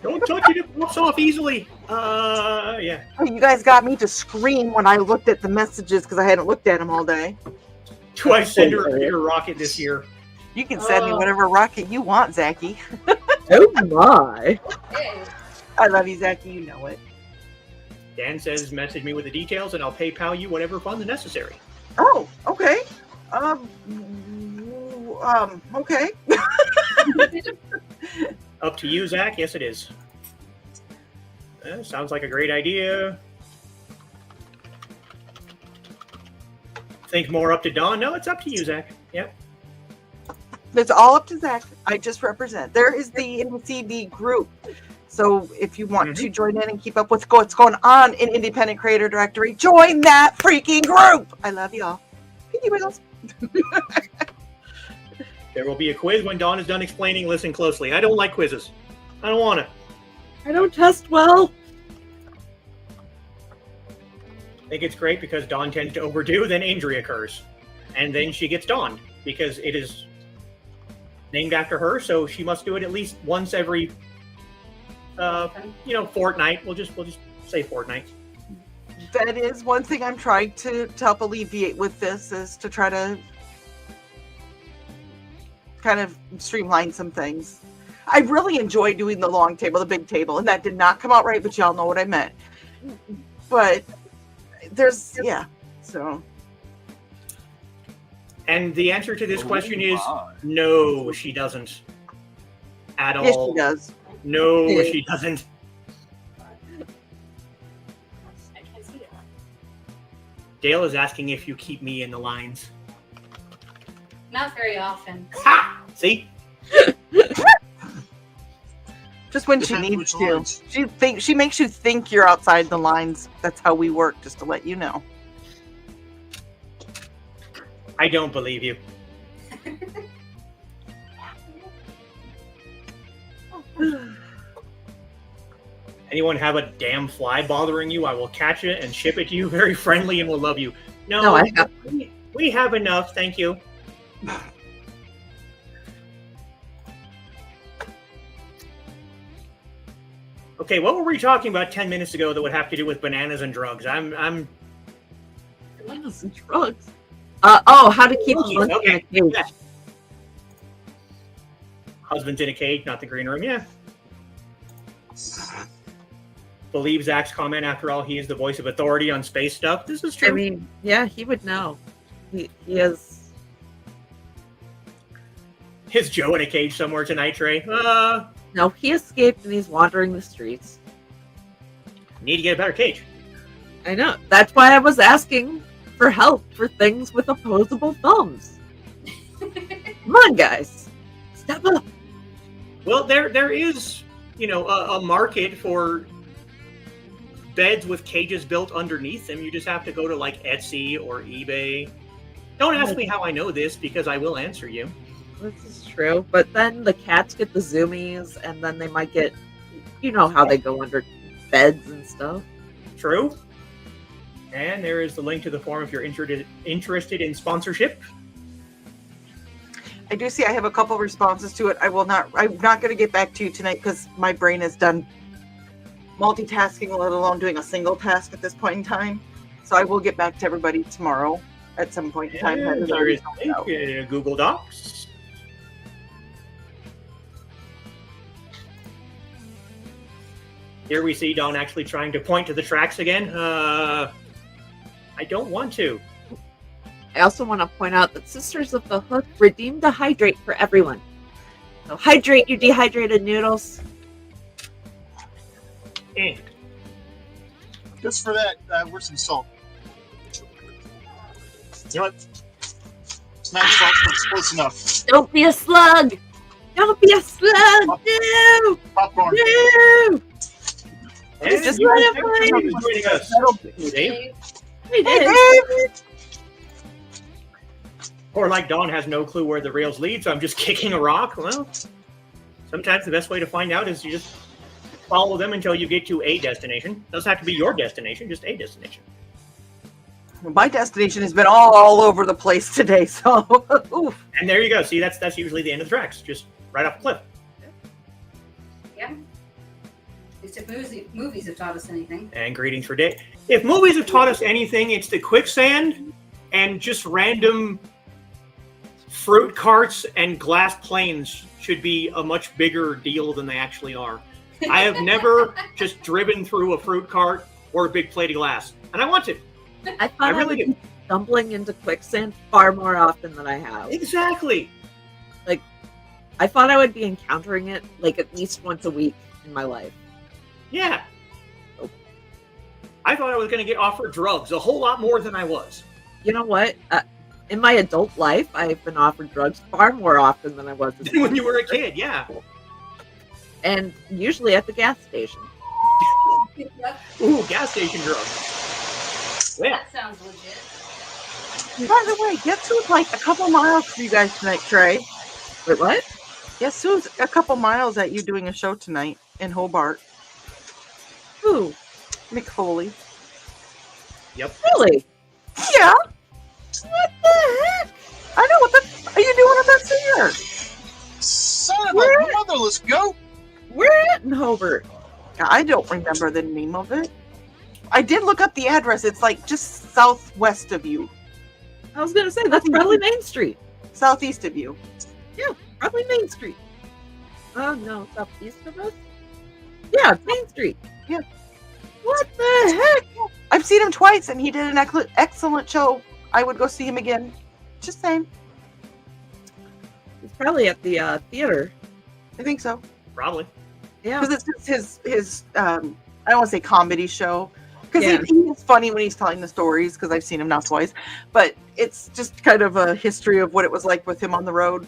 Don't touch it. It pops off easily. Yeah. Oh, you guys got me to scream when I looked at the messages because I hadn't looked at them all day. Do I send her a bigger rocket this year? You can send me whatever rocket you want, Zachy. Oh my. Hey, I love you, Zachy. You know it. Dan says, message me with the details and I'll PayPal you whatever funds necessary. Oh, okay. Okay. Up to you, Zach. Yes, it is. Sounds like a great idea. Think more up to Dawn? No, it's up to you, Zach. Yep. It's all up to Zach. I just represent. There is the IndieCD group. So if you want to join in and keep up with what's going on in Independent Creator Directory, join that freaking group. I love y'all. Pinky Wiggles. There will be a quiz when Dawn is done explaining. Listen closely. I don't like quizzes. I don't want it. I don't test well. I think it's great because Dawn tends to overdo, then injury occurs. And then she gets Dawn because it is named after her, so she must do it at least once every fortnight. We'll just say fortnight. That is one thing I'm trying to help alleviate with this, is to try to kind of streamline some things. I really enjoy doing the long table, the big table, and that did not come out right, but y'all know what I meant. But there's, so. And the answer to this question is no, she doesn't. At all. Yes, she does. No, she doesn't. I can't see it. Dale is asking if you keep me in the lines. Not very often. Ha! See? Just when she Depends needs which to. lines. She makes you think you're outside the lines. That's how we work, just to let you know. I don't believe you. Anyone have a damn fly bothering you? I will catch it and ship it to you very friendly and will love you. No, I have. we have enough, thank you. Okay, what were we talking about 10 minutes ago that would have to do with bananas and drugs? I'm Bananas and drugs. How to keep Monkeys, a monkey okay. in a cage. Yeah. Husband's in a cage, not the green room. Yeah. Believe Zach's comment. After all, he is the voice of authority on space stuff. This is true. I mean, yeah, he would know. He is. Is Joe in a cage somewhere tonight, Trey? No, he escaped and he's wandering the streets. Need to get a better cage. I know. That's why I was asking for help for things with opposable thumbs. Come on, guys. Step up. Well, there is, a market for beds with cages built underneath them. You just have to go to like Etsy or eBay. Don't ask me how I know this because I will answer you. This is true. But then the cats get the zoomies, and then they might get, how they go under beds and stuff. True. And there is the link to the form if you're interested in sponsorship. I do see I have a couple responses to it. I'm not going to get back to you tonight because my brain is done multitasking, let alone doing a single task at this point in time. So I will get back to everybody tomorrow at some point in time. And there is a link in Google Docs. Here we see Dawn actually trying to point to the tracks again. I don't want to. I also want to point out that Sisters of the Hook redeemed a hydrate for everyone. So hydrate, you dehydrated noodles. Just for that, where's some salt? You know what? It's not salt, but it's close enough. Don't be a slug! Don't be a slug! No! Popcorn. No! And Just you run are away. joining us. Dave. We Hey, did. David! Or like Dawn has no clue where the rails lead, so I'm just kicking a rock. Well, sometimes the best way to find out is you just follow them until you get to a destination. Doesn't have to be your destination, just a destination. My destination has been all over the place today, so oof. And there you go. See, that's usually the end of the tracks, just right off the cliff. Yeah. At least if movies have taught us anything. And greetings for Dave. If movies have taught us anything, it's the quicksand and just random fruit carts and glass planes should be a much bigger deal than they actually are. I have never just driven through a fruit cart or a big plate of glass, and I want to. I thought I really would do. be stumbling into quicksand far more often than I have. Exactly. I thought I would be encountering it like at least once a week in my life. Yeah. I thought I was going to get offered drugs a whole lot more than I was. You know what? In my adult life, I've been offered drugs far more often than I was as a When kid. you were a kid, yeah. And usually at the gas station. Yep, Ooh, gas station drugs. Yeah. that sounds legit. By the way, guess who's like a couple miles from you guys tonight, Trey? Wait, what? Guess who's a couple miles at you doing a show tonight in Hobart? Ooh, McFoley. Yep. really? Yeah, What the heck? I know. What the are you doing with us here? Son of Where? a motherless goat! We're at in Hobart. I don't remember the name of it. I did look up the address. It's like just southwest of you, I was gonna say that's probably Main Street. southeast of you. Probably Main Street. Oh no, southeast of us? Yeah, it's Main Street. Yeah. What the heck? I've seen him twice, and he did an excellent show. I would go see him again. Just saying. It's probably at the theater. I think so. Probably. Yeah. Because it's his I don't want to say comedy show, because Yeah. he is funny when he's telling the stories, because I've seen him now twice, but it's just kind of a history of what it was like with him on the road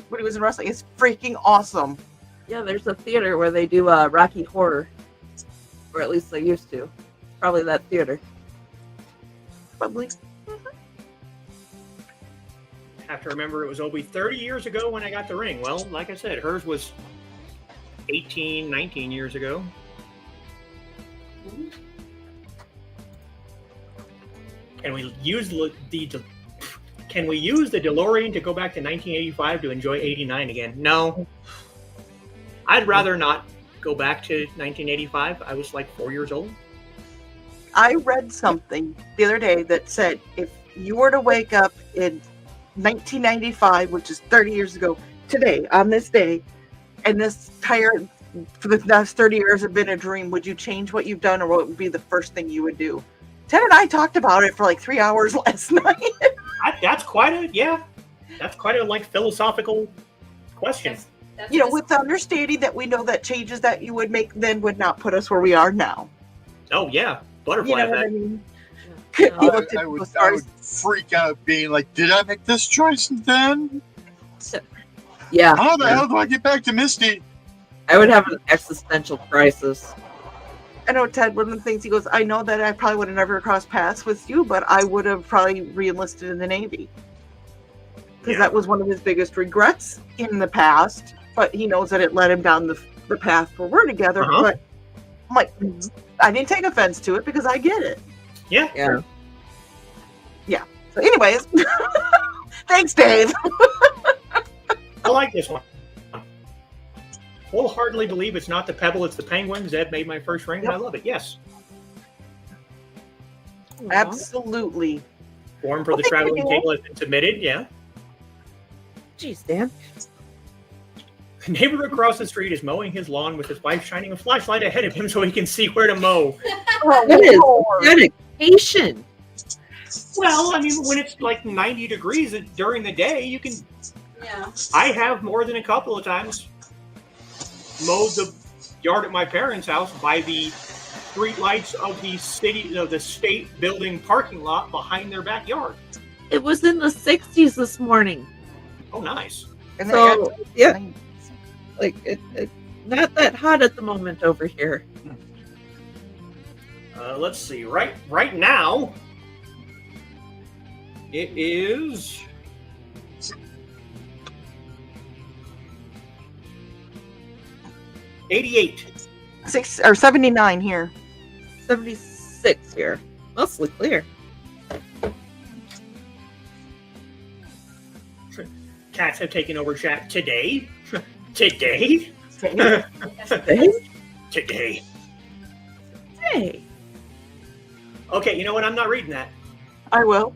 when he was in wrestling. It's freaking awesome. Yeah, there's a theater where they do Rocky Horror. Or at least they used to. Probably that theater. Probably. Have to remember it was only 30 years ago when I got the ring. Well, like I said, hers was 18, 19 years ago. Can we use Can we use the DeLorean to go back to 1985 to enjoy 89 again? No. I'd rather not go back to 1985. I was like 4 years old. I read something the other day that said if you were to wake up in 1995, which is 30 years ago, today, on this day, and this entire, for the last 30 years have been a dream, would you change what you've done, or what would be the first thing you would do? Ted and I talked about it for like 3 hours last night. That's quite a like philosophical question. That's You know, just- with the understanding that we know that changes that you would make then would not put us where we are now. Oh yeah, You butterfly know what I effect. mean? He No. looked I at would the stars. freak out, being like, "Did I make this choice then? Yeah. How the hell do I get back to Misty?" I would have an existential crisis. I know, Ted, one of the things he goes, I know that I probably would have never crossed paths with you, but I would have probably re-enlisted in the Navy. Because that was one of his biggest regrets in the past. But he knows that it led him down the path where we're together. Uh-huh. But I'm like, I didn't take offense to it because I get it. Yeah. Yeah. So anyways, thanks, Dave. I like this one. Wholeheartedly believe it's not the pebble, it's the penguin. Zed made my first ring, and I love it. Yes. Absolutely. Form for the traveling table has been submitted. Yeah. Jeez, Dan. The neighbor across the street is mowing his lawn with his wife shining a flashlight ahead of him so he can see where to mow. That is dedication. Well, I mean, when it's like 90 degrees during the day, you can. Yeah. I have more than a couple of times mowed the yard at my parents' house by the street lights of the state building parking lot behind their backyard. It was in the 60s this morning. Oh, nice. And So, yeah, like it not that hot at the moment over here. Let's see. Right now, it is 88. 79 here. 76 here. Mostly clear. Cats have taken over chat today. Today? Hey. Today. Hey. Okay, you know what? I'm not reading that. I will.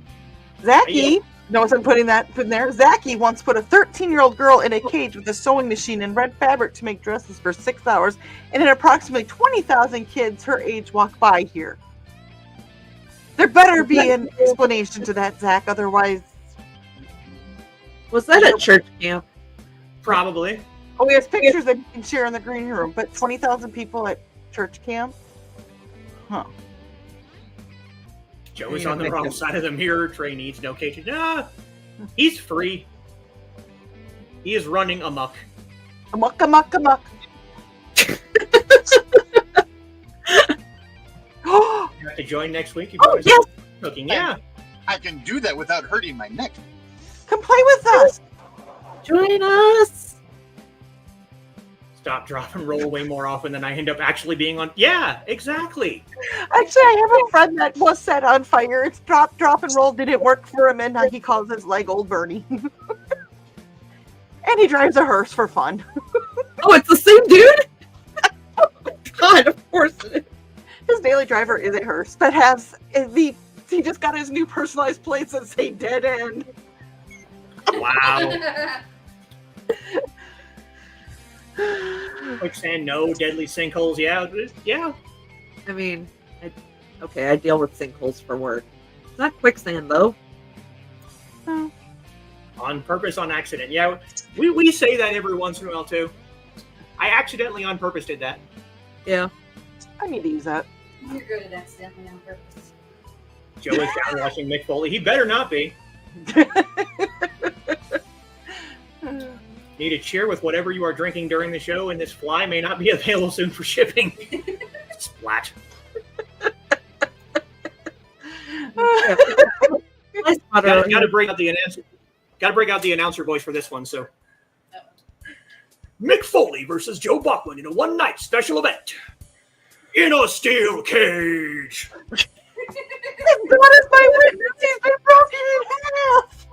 Zachy knows I'm putting that in there. Zachy once put a 13-year-old girl in a cage with a sewing machine and red fabric to make dresses for 6 hours, and then approximately 20,000 kids her age walk by here. There better be an explanation to that, Zach. Otherwise, Was that at church camp? Probably. oh, we have pictures that you can share in the green room. But 20,000 people at church camp. Huh. Joe is on the wrong side of the mirror. Trey needs no cage. Nah, he's free. He is running amok. Amok, amok, amok. You have to join next week. If you Oh, want to yes. start cooking. Yeah. I can do that without hurting my neck. Come play with us. Join us. Stop, drop, and roll way more often than I end up actually being on. Yeah, exactly. Actually, I have a friend that was set on fire. It's drop, drop, and roll didn't work for him, and now he calls his leg Old Bernie. And he drives a hearse for fun. Oh, it's the same dude? God, of course it is. His daily driver is a hearse that has he just got his new personalized plates that say dead end. Wow. Quicksand, no. Deadly sinkholes, yeah. Yeah. I mean, I deal with sinkholes for work. It's not quicksand, though. On purpose, on accident. Yeah, we say that every once in a while, too. I accidentally on purpose did that. Yeah. I need to use that. You're good at accidentally on purpose. Joe is down watching Mick Foley. He better not be. Need a cheer with whatever you are drinking during the show, and this fly may not be available soon for shipping. Splat. Nice butter. Got to break out the announcer. Got to break out the announcer voice for this one. So, Mick Foley versus Joe Bachman in a one-night special event in a steel cage. God is my witness. He's been broken in half.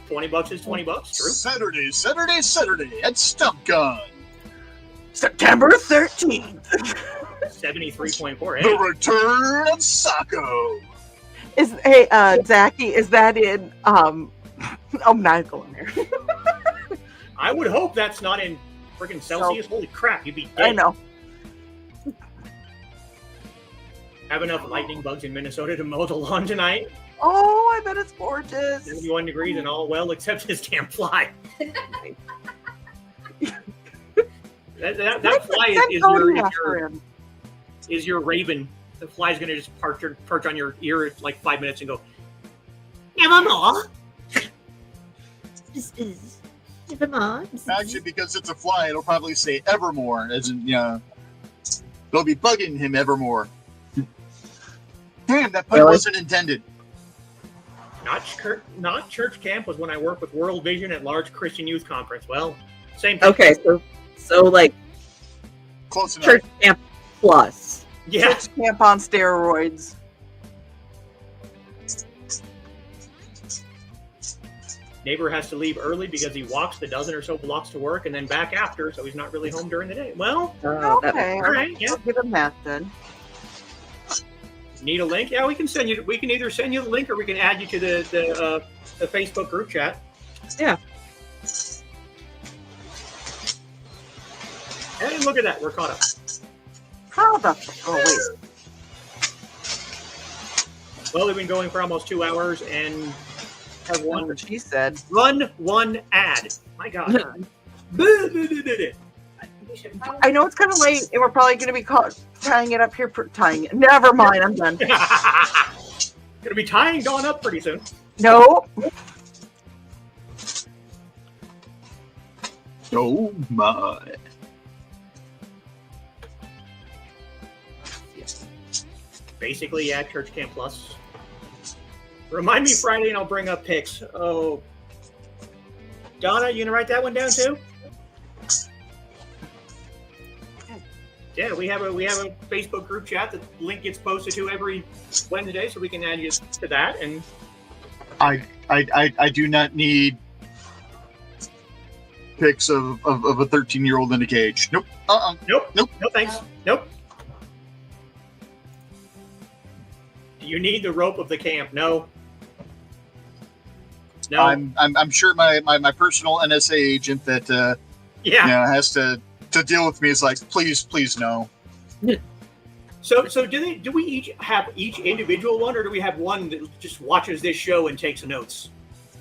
$20 is $20. True. Saturday at Stump Gun. September 13th. 73.4. The Hey, return of Sacco. Hey, Zachy, is that in I'm not going there. I would hope that's not in freaking Celsius. Holy crap, you'd be dead. I know. Have enough lightning bugs in Minnesota to mow the lawn tonight. Oh, I bet it's gorgeous. 71 degrees and all well except this damn fly. that fly is your raven the fly's going to just perch on your ear at like 5 minutes and go, nevermore. This is nevermore. Actually, because it's a fly, it'll probably say evermore, as in, they'll be bugging him evermore. Damn, that pun wasn't intended. Not church camp was when I worked with World Vision at large Christian youth conference. Well, same thing. Okay, so like Close enough. church camp plus. Yeah. Church camp on steroids. Neighbor has to leave early because he walks the dozen or so blocks to work and then back after, so he's not really home during the day. Well, Okay, all right, yeah. I'll give him that then. Need a link? Yeah, we can send you. We can either send you the link or we can add you to the Facebook group chat. Yeah. And look at that, we're caught up. How the? Oh wait. Well, we've been going for almost 2 hours and have That's what she said. run one ad. My God. I know it's kind of late, and we're probably going to be tying it up here. Tying it. Never mind. I'm done. Gonna be tying Dawn up pretty soon. No. Oh my. Basically, yeah, Church Camp Plus. Remind me Friday and I'll bring up pics. Oh. Donna, you gonna write that one down too? Yeah, we have a Facebook group chat that the link gets posted to every Wednesday, so we can add you to that. And I do not need pics of a 13-year-old in a cage. Nope. Nope. Nope. No thanks. Nope. Do you need the rope of the camp? No. No. I'm sure my personal NSA agent that has to deal with me is like, please no. So do we each have each individual one, or do we have one that just watches this show and takes notes?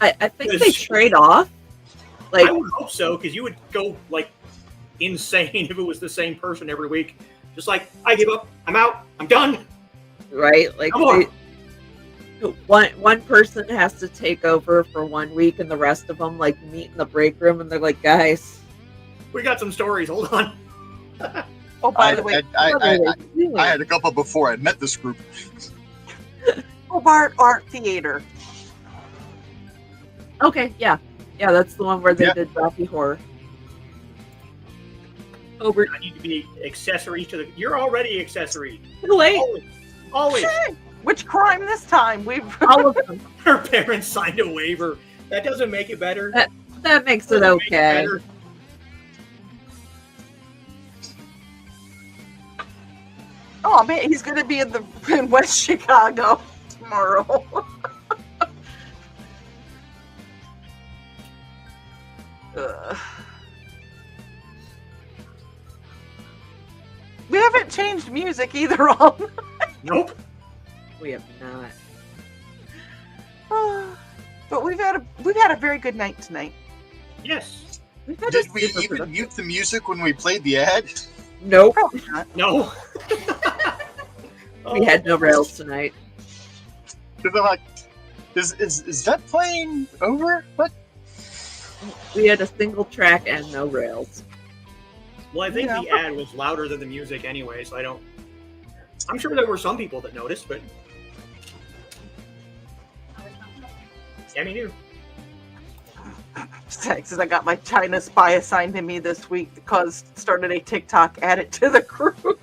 I think they trade off. Like, I would hope so, because you would go like insane if it was the same person every week. Just like, I give up, I'm out, I'm done. right? Like one person has to take over for 1 week, and the rest of them like meet in the break room, and they're like, guys, we got some stories. Hold on. Oh, by the way, I had a couple before I met this group. Hobart Art Theater. okay, yeah, that's the one where they did Rocky Horror. Over. I need to be accessory to the. You're already accessory. Too late. Always. Which crime this time? All of them. Her parents signed a waiver. That doesn't make it better. That makes it okay. Oh man, he's going to be in West Chicago tomorrow. We haven't changed music either on. Nope. We have not. But we've had a very good night tonight. Yes. Did we even mute the music when we played the ad? Nope. Probably not. No. We had no rails tonight. Because I'm like, is that playing over? What? We had a single track and no rails. Well, I think the ad was louder than the music anyway, so I don't. I'm sure there were some people that noticed, but. Yeah, me too. Since I got my China spy assigned to me this week because started a TikTok, added to the group.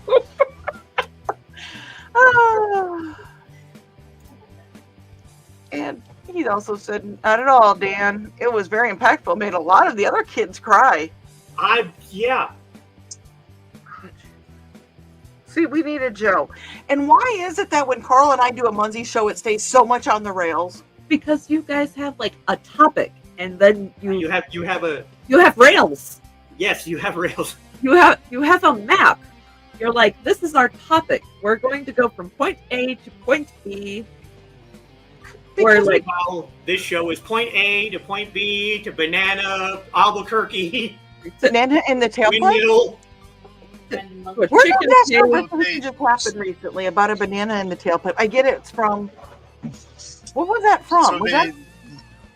And he also said, not at all, Dan. It was very impactful. Made a lot of the other kids cry. Yeah. See, we needed Joe. And why is it that when Carl and I do a Munzie show, it stays so much on the rails? Because you guys have like a topic, and then You have rails. Yes, you have rails. You have a map. You're like, this is our topic. We're going to go from point A to point B. Or like, well, this show is point A to point B to Banana, Albuquerque, Banana in the tailpipe? Windmill. random month. What? Where Chicken did that sandwich. conversation just happen recently about a banana in the tailpipe? I get it. It's from. What was that from? So Was they, that?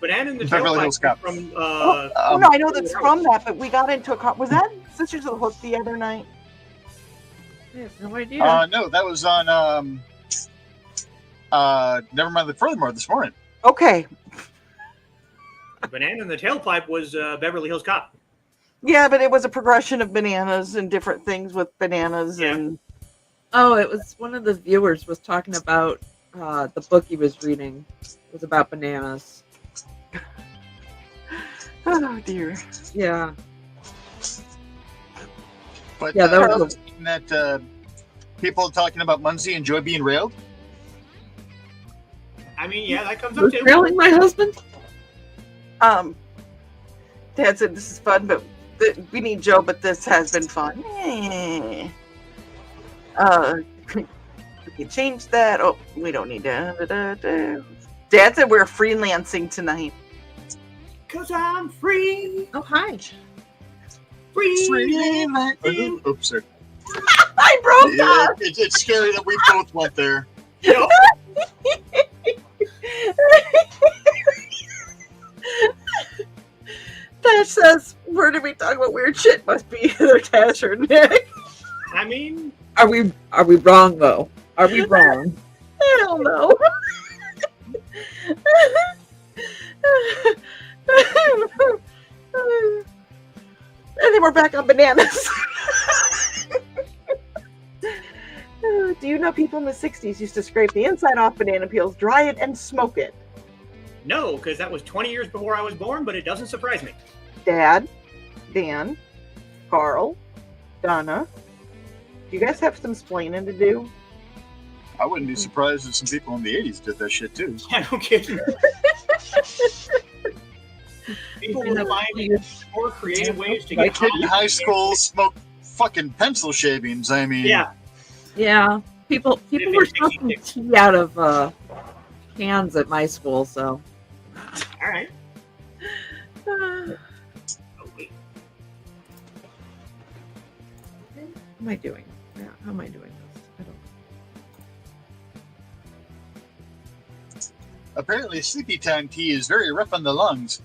Banana in the Beverly Tailpipe Hills Cop. from Oh no, I know that's from that, but we got into a. Was that Sisters of the Hook the other night? I have no idea. no, that was on Never Mind the Furthermore this morning. Okay. Banana in the Tailpipe was Beverly Hills Cop. Yeah, but it was a progression of bananas and different things with bananas Yeah. and. Oh, it was one of the viewers was talking about the book he was reading. It was about bananas. Oh dear. Yeah. But Yeah, that was that people talking about Muncie and Joy being railed. I mean, yeah, that comes up Who's too. trailing my husband? Dad said this is fun, but we need Joe. But this has been fun. We can change that. Oh, we don't need to. Dad said we're freelancing tonight. Cause I'm free, Oh, hi. free. Oops, sorry. I broke Yeah, it's scary that we both went there. Yep. Tash says, where did we talk about weird shit? Must be either Tash or Nick. I mean, Are we wrong though? Are we wrong? I don't know. And then we're back on bananas. Do you know people in the 60s used to scrape the inside off banana peels, dry it, and smoke it? no, because that was 20 years before I was born, but it doesn't surprise me. Dad, Dan, Carl, Donna, do you guys have some splaining to do? I wouldn't be surprised if some people in the 80s did that shit too. Yeah, no kidding. People will find more creative ways to My get kid in high. high school smoked fucking pencil shavings. I mean, Yeah, Yeah. People If were it's smoking 66. tea out of cans at my school, so all right. how Oh, wait. am I doing? Yeah, how am I doing this? I don't apparently sleepy time tea is very rough on the lungs.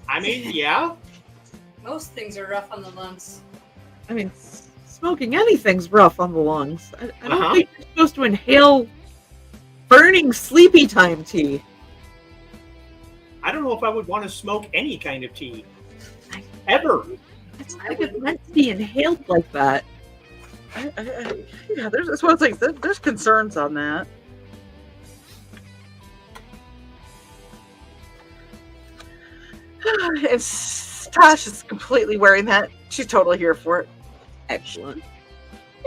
I mean, yeah. Most things are rough on the lungs. I mean, smoking anything's rough on the lungs. I don't Uh-huh. think you're supposed to inhale burning sleepy time tea. I don't know if I would want to smoke any kind of tea. Ever. I don't think it's meant to be inhaled like that. Yeah, that's one thing. There's concerns on that. If Tosh is completely wearing that, she's totally here for it. Excellent.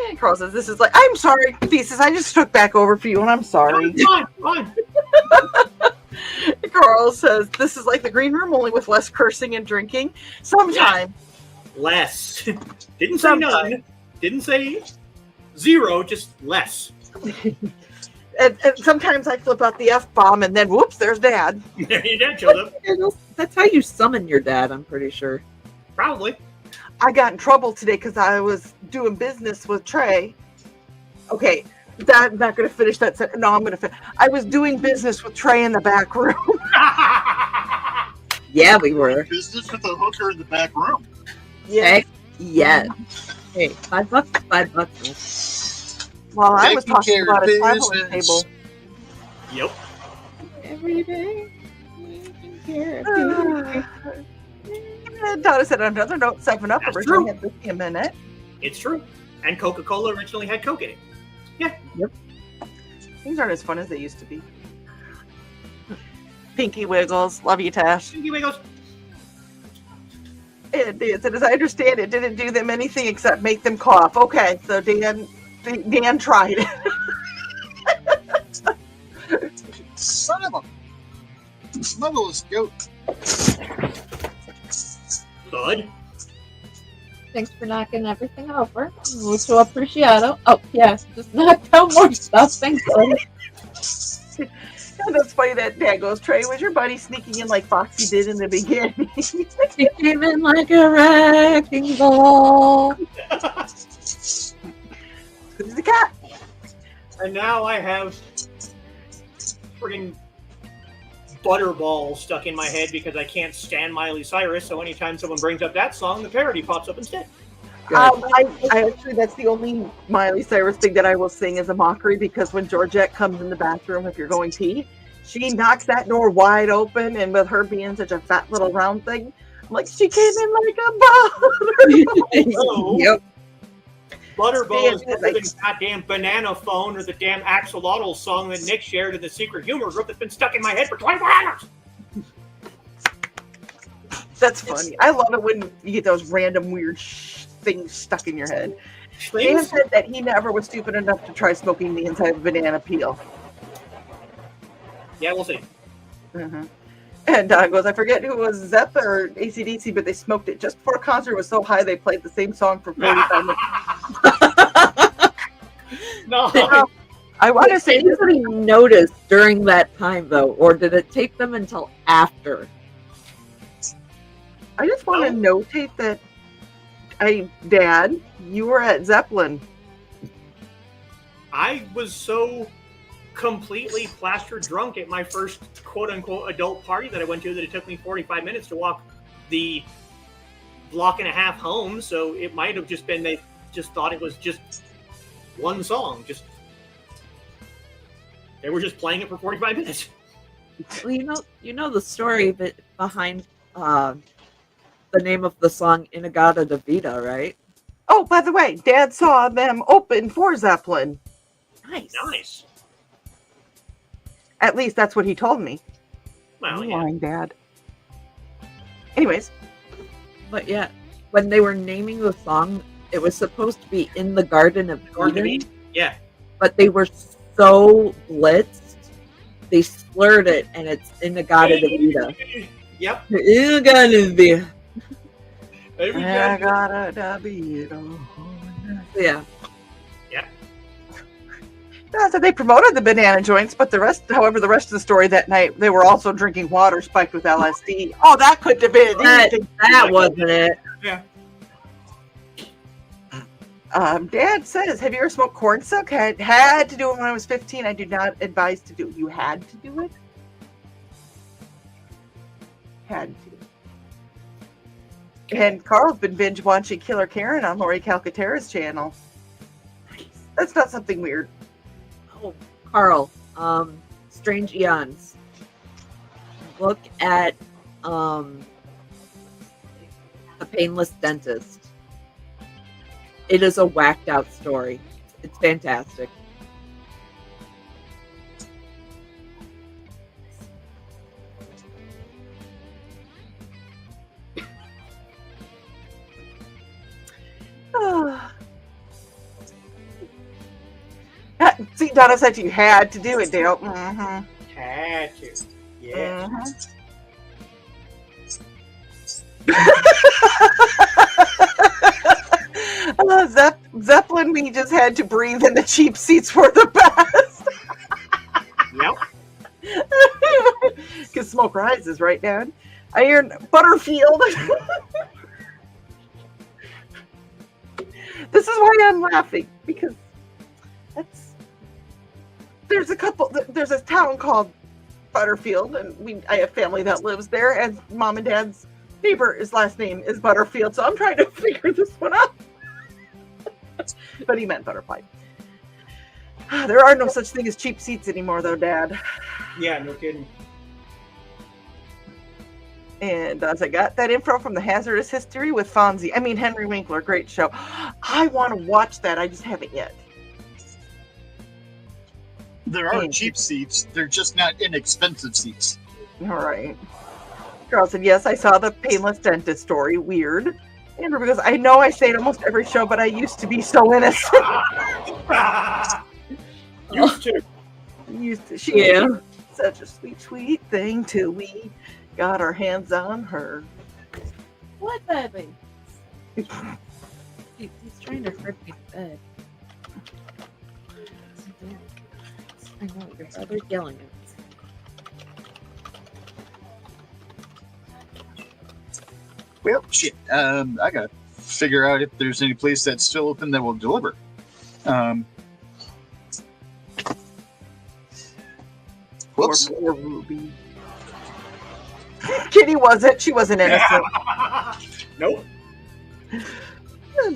And Carl says, "This is like, I'm sorry, Thesis. I just took back over for you, and I'm sorry." Fine, fine. Carl says, "This is like the green room, only with less cursing and drinking. Sometime." Less. Didn't say none. Didn't say zero, just less. And sometimes I flip out the F-bomb, and then whoops, there's Dad. There you did, showed up. That's how you summon your dad, I'm pretty sure. Probably. I got in trouble today because I was doing business with Trey. Okay, I'm not going to finish that sentence. No, I'm going to finish. I was doing business with Trey in the back room. Yeah, we were. Business with a hooker in the back room. Heck, yeah. Hey, $5, $5. While I was Taking talking care about of a traveling business. table. Yep. Every day. Taking care of you. And Donna said, on another note, 7-Up That's originally true. had whiskey in it. It's true. And Coca-Cola originally had Coke in it. Things aren't as fun as they used to be. Pinky Wiggles. Love you, Tash. Pinky Wiggles. And Dan said, as I understand it, didn't do them anything except make them cough. Okay, so Dan tried it. Son of a motherless goat. Bud. Thanks for knocking everything over. Mucho appreciado. Oh, yes, just knock down more stuff. Thanks, buddy. And that's funny that Dad goes, Trey, was your buddy sneaking in like Foxy did in the beginning? She came in like a wrecking ball. Who's the cat? And now I have friggin' Butterball stuck in my head because I can't stand Miley Cyrus. So anytime someone brings up that song, the parody pops up instead. I actually, that's the only Miley Cyrus thing that I will sing as a mockery, because when Georgette comes in the bathroom, if you're going pee, she knocks that door wide open, and with her being such a fat little round thing, I'm like, she came in like a butterball. Yep. Butterball is better than goddamn Banana Phone or the damn Axolotl song that Nick shared in the Secret Humor group that's been stuck in my head for 24 hours. That's funny. I love it when you get those random weird things stuck in your head. Dan said that he never was stupid enough to try smoking the inside of a banana peel. Yeah, we'll see. And Don goes, I forget who was Zepp or ACDC, but they smoked it just before a concert. It was so high they played the same song for 45 minutes. No. I want to say did anybody notice during that time though, or did it take them until after? I just want to notate that, Dad, you were at Zeppelin. I was so completely plastered drunk at my first quote-unquote adult party that I went to that it took me 45 minutes to walk the block and a half home. So it might have just been they just thought it was just one song. Just they were just playing it for 45 minutes. Well, you know the story behind the name of the song "In-A-Gadda-Da-Vida," right? Oh, by the way, Dad saw them open for Zeppelin. Nice. At least that's what he told me. Well, You're yeah. lying, Dad. Anyways, But yeah, when they were naming the song, it was supposed to be "In the Garden of Eden," Yeah. but they were so blitzed, they slurred it, and it's "In-A-Gadda-Da-Vida." Yep. "In-A-Gadda-Da-Vida." Every I time. gotta be it all. Yeah. So they promoted the banana joints, but the rest of the story that night, they were also drinking water spiked with LSD. Oh, that couldn't have been anything. That wasn't it. Yeah. Dad says, have you ever smoked corn silk? Had to do it when I was 15. I do not advise to do it. You had to do it? Had to. And Carl's been binge watching Killer Karen on Lori Calcaterra's channel. That's not something weird. Oh, Carl, Strange Eons. Look at The Painless Dentist. It is a whacked out story. It's fantastic. See, Donna said you had to do it, Dale. Mm-hmm. Had to. Yeah. Zeppelin, we just had to breathe, and the cheap seats were the best. Yep. Because smoke rises, right, Dad? Iron Butterfield. This is why I'm laughing, because there's a town called Butterfield, and I have family that lives there, and Mom and Dad's neighbor's last name is Butterfield, so I'm trying to figure this one out. But he meant butterfly. There are no such thing as cheap seats anymore, though, Dad. Yeah, no kidding. And as I got that info from the Hazardous History with Henry Winkler, great show. I want to watch that. I just haven't yet. There are cheap seats. They're just not inexpensive seats. All right. Carl said, yes, I saw the Painless Dentist story. Weird. Andrew goes, I know I say it almost every show, but I used to be so innocent. Used to. She was such a sweet, sweet thing till we got our hands on her. What, baby? He's trying to hurt me bed. I know, your brother's yelling at me. Well, shit. I gotta figure out if there's any place that's still open that will deliver. Whoops. Poor Ruby. Kitty wasn't. She wasn't innocent. Nope.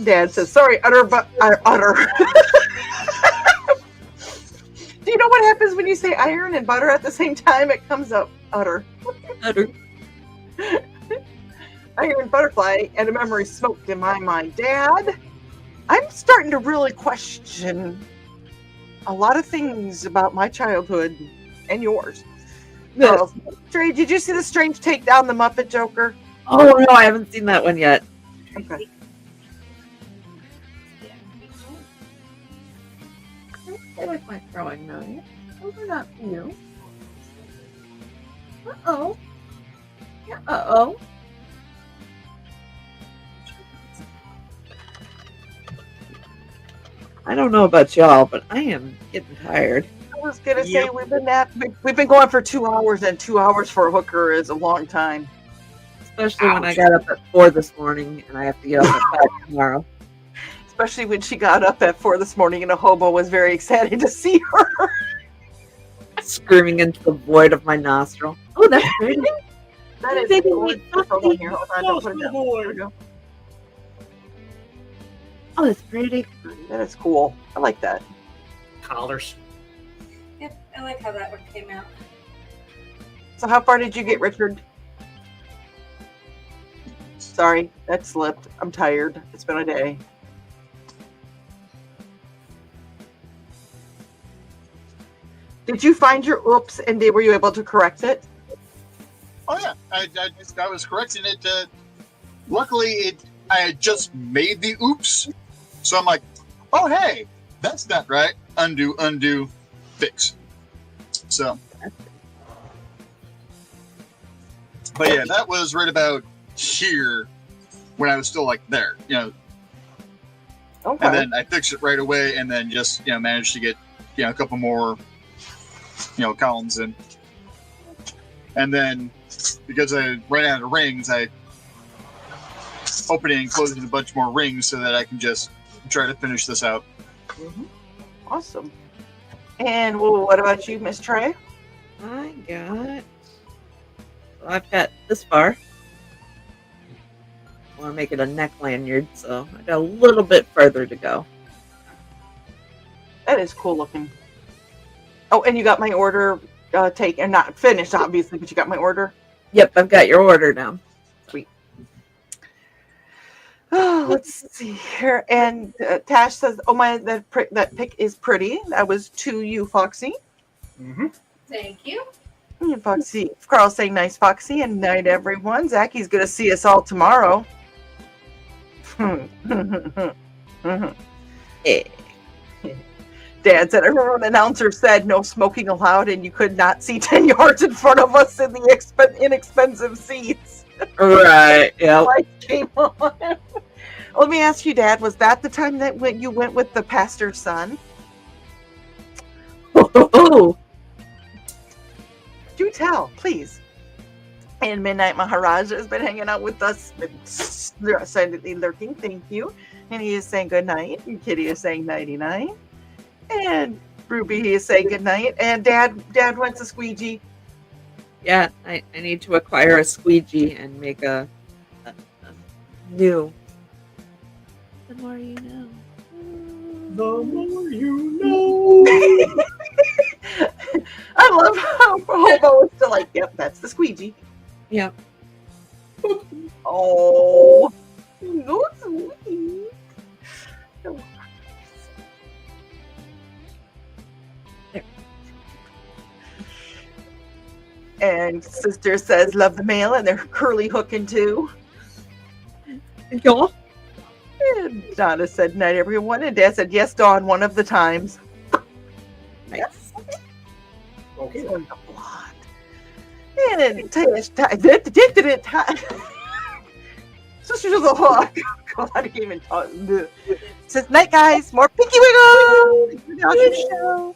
Dad says, "Sorry, utter, but utter." Do you know what happens when you say iron and butter at the same time? It comes up utter. Utter. Iron butterfly and a memory smoked in my mind. Dad, I'm starting to really question a lot of things about my childhood and yours. Yes. Trey, did you see the Strange Take Down the Muppet Joker? Oh no, I haven't seen that one yet. Okay. I like my throwing knife. Those are not for you. Uh-oh. Yeah, uh-oh. I don't know about y'all, but I am getting tired. I was gonna say Yep. we've been going for 2 hours, and 2 hours for a hooker is a long time. Especially when I Ouch. got up at 4 this morning and I have to get up at 5 tomorrow. Especially when she got up at 4 this morning and a hobo was very excited to see her. Screaming into the void of my nostril. Oh, that's pretty. That is Baby, cool. wait, Hold on here. Hold on, don't put it down. boy. There we go. Oh, that's pretty. That is cool. I like that. Collars. Yep, I like how that one came out. So how far did you get, Richard? Sorry, that slipped. I'm tired. It's been a day. Did you find your oops and were you able to correct it? Oh yeah, I was correcting it. Luckily, I had just made the oops, so I'm like, oh hey, that's not right. Undo, fix. So, but yeah, that was right about here when I was still like there, Okay. and then I fixed it right away, and then just managed to get a couple more columns in, and then because I ran out of rings, I opening and closing a bunch more rings so that I can just try to finish this out. Mhm. Awesome. And what about you, Miss Trey? I've got this far. I want to make it a neck lanyard, so I got a little bit further to go. That is cool looking. Oh, and you got my order taken, not finished, obviously, but you got my order. Yep, I've got your order now. Oh, let's see here. And Tash says, "Oh my, that pic is pretty. That was to you, Foxy." Mm-hmm. Thank you. And Foxy, Carl's saying, "Nice, Foxy, and night, everyone." Zacky's gonna see us all tomorrow. Eh. Dad said, "I remember when the announcer said no smoking allowed, and you could not see 10 yards in front of us in the inexpensive seats." Right, yeah. Light came on. Let me ask you, Dad, was that the time that when you went with the pastor's son? Oh, Do tell, please. And Midnight Maharaja has been hanging out with us, silently lurking. Thank you. And he is saying good night. And Kitty is saying nighty night. And Ruby is saying good night. And Dad wants a squeegee. yeah, I need to acquire a squeegee and make a new. The more you know. The more you know. I love how Hobo is still like, yep, that's the squeegee. Yep. Oh, no sweet. There. And Sister says, "Love the mail," and they're curly hooking too. Y'all. And Donna said, "Night, everyone." And Dad said, "Yes, Dawn, one of the times." Nice. Okay. On the blonde. And then did Sisters of the Hawk. God, I can't even talk. Says, "Night, guys. More Pinky Wiggle. Show."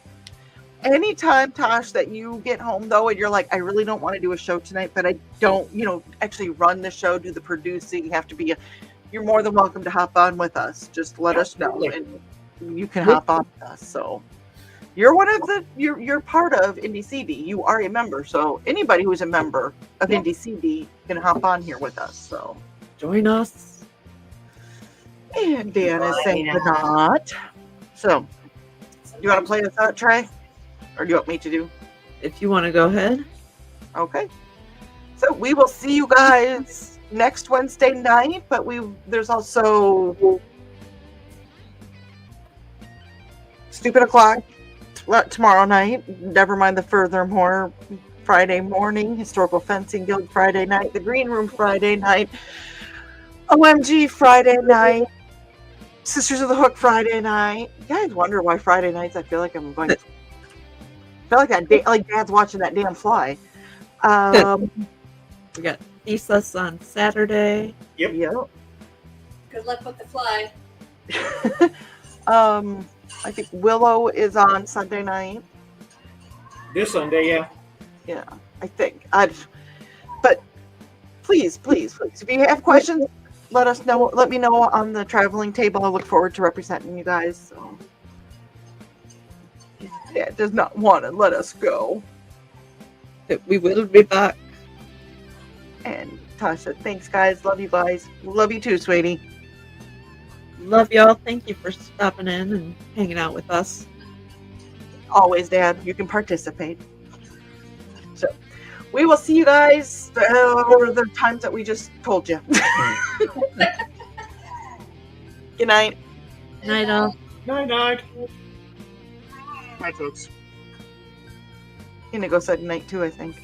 anytime, Tosh, that you get home though, and you're like, I really don't want to do a show tonight, but I don't, actually run the show, do the producing, you're more than welcome to hop on with us. Just let us know, and you can hop on with us. So you're you're part of IndieCD. You are a member. So anybody who's a member of IndieCD can hop on here with us. So Join us. And Dan is saying good night. So you want to play us out, Trey? Or do you want me to do? If you want to go ahead. Okay. So we will see you guys next Wednesday night, but there's also Stupid O'Clock tomorrow night. Never mind the Furthermore Friday morning, Historical Fencing Guild Friday night, the Green Room Friday night, OMG Friday night, Sisters of the Hook Friday night. You guys wonder why Friday nights I feel like I'm going to like Dad's watching that damn fly. We got Thesis on Saturday. Yep. Good luck with the fly. I think Willow is on Sunday night. This Sunday, yeah. Yeah, I think. But please, if you have questions, let us know. Let me know on the traveling table. I look forward to representing you guys. So, Dad does not want to let us go. We will be back. And Tasha, thanks, guys. Love you guys. Love you too, sweetie. Love y'all. Thank you for stopping in and hanging out with us. Always, Dad. You can participate. So, we will see you guys over the times that we just told you. Good night. Night, all. Night. Hi, folks. Indigo said night too, I think.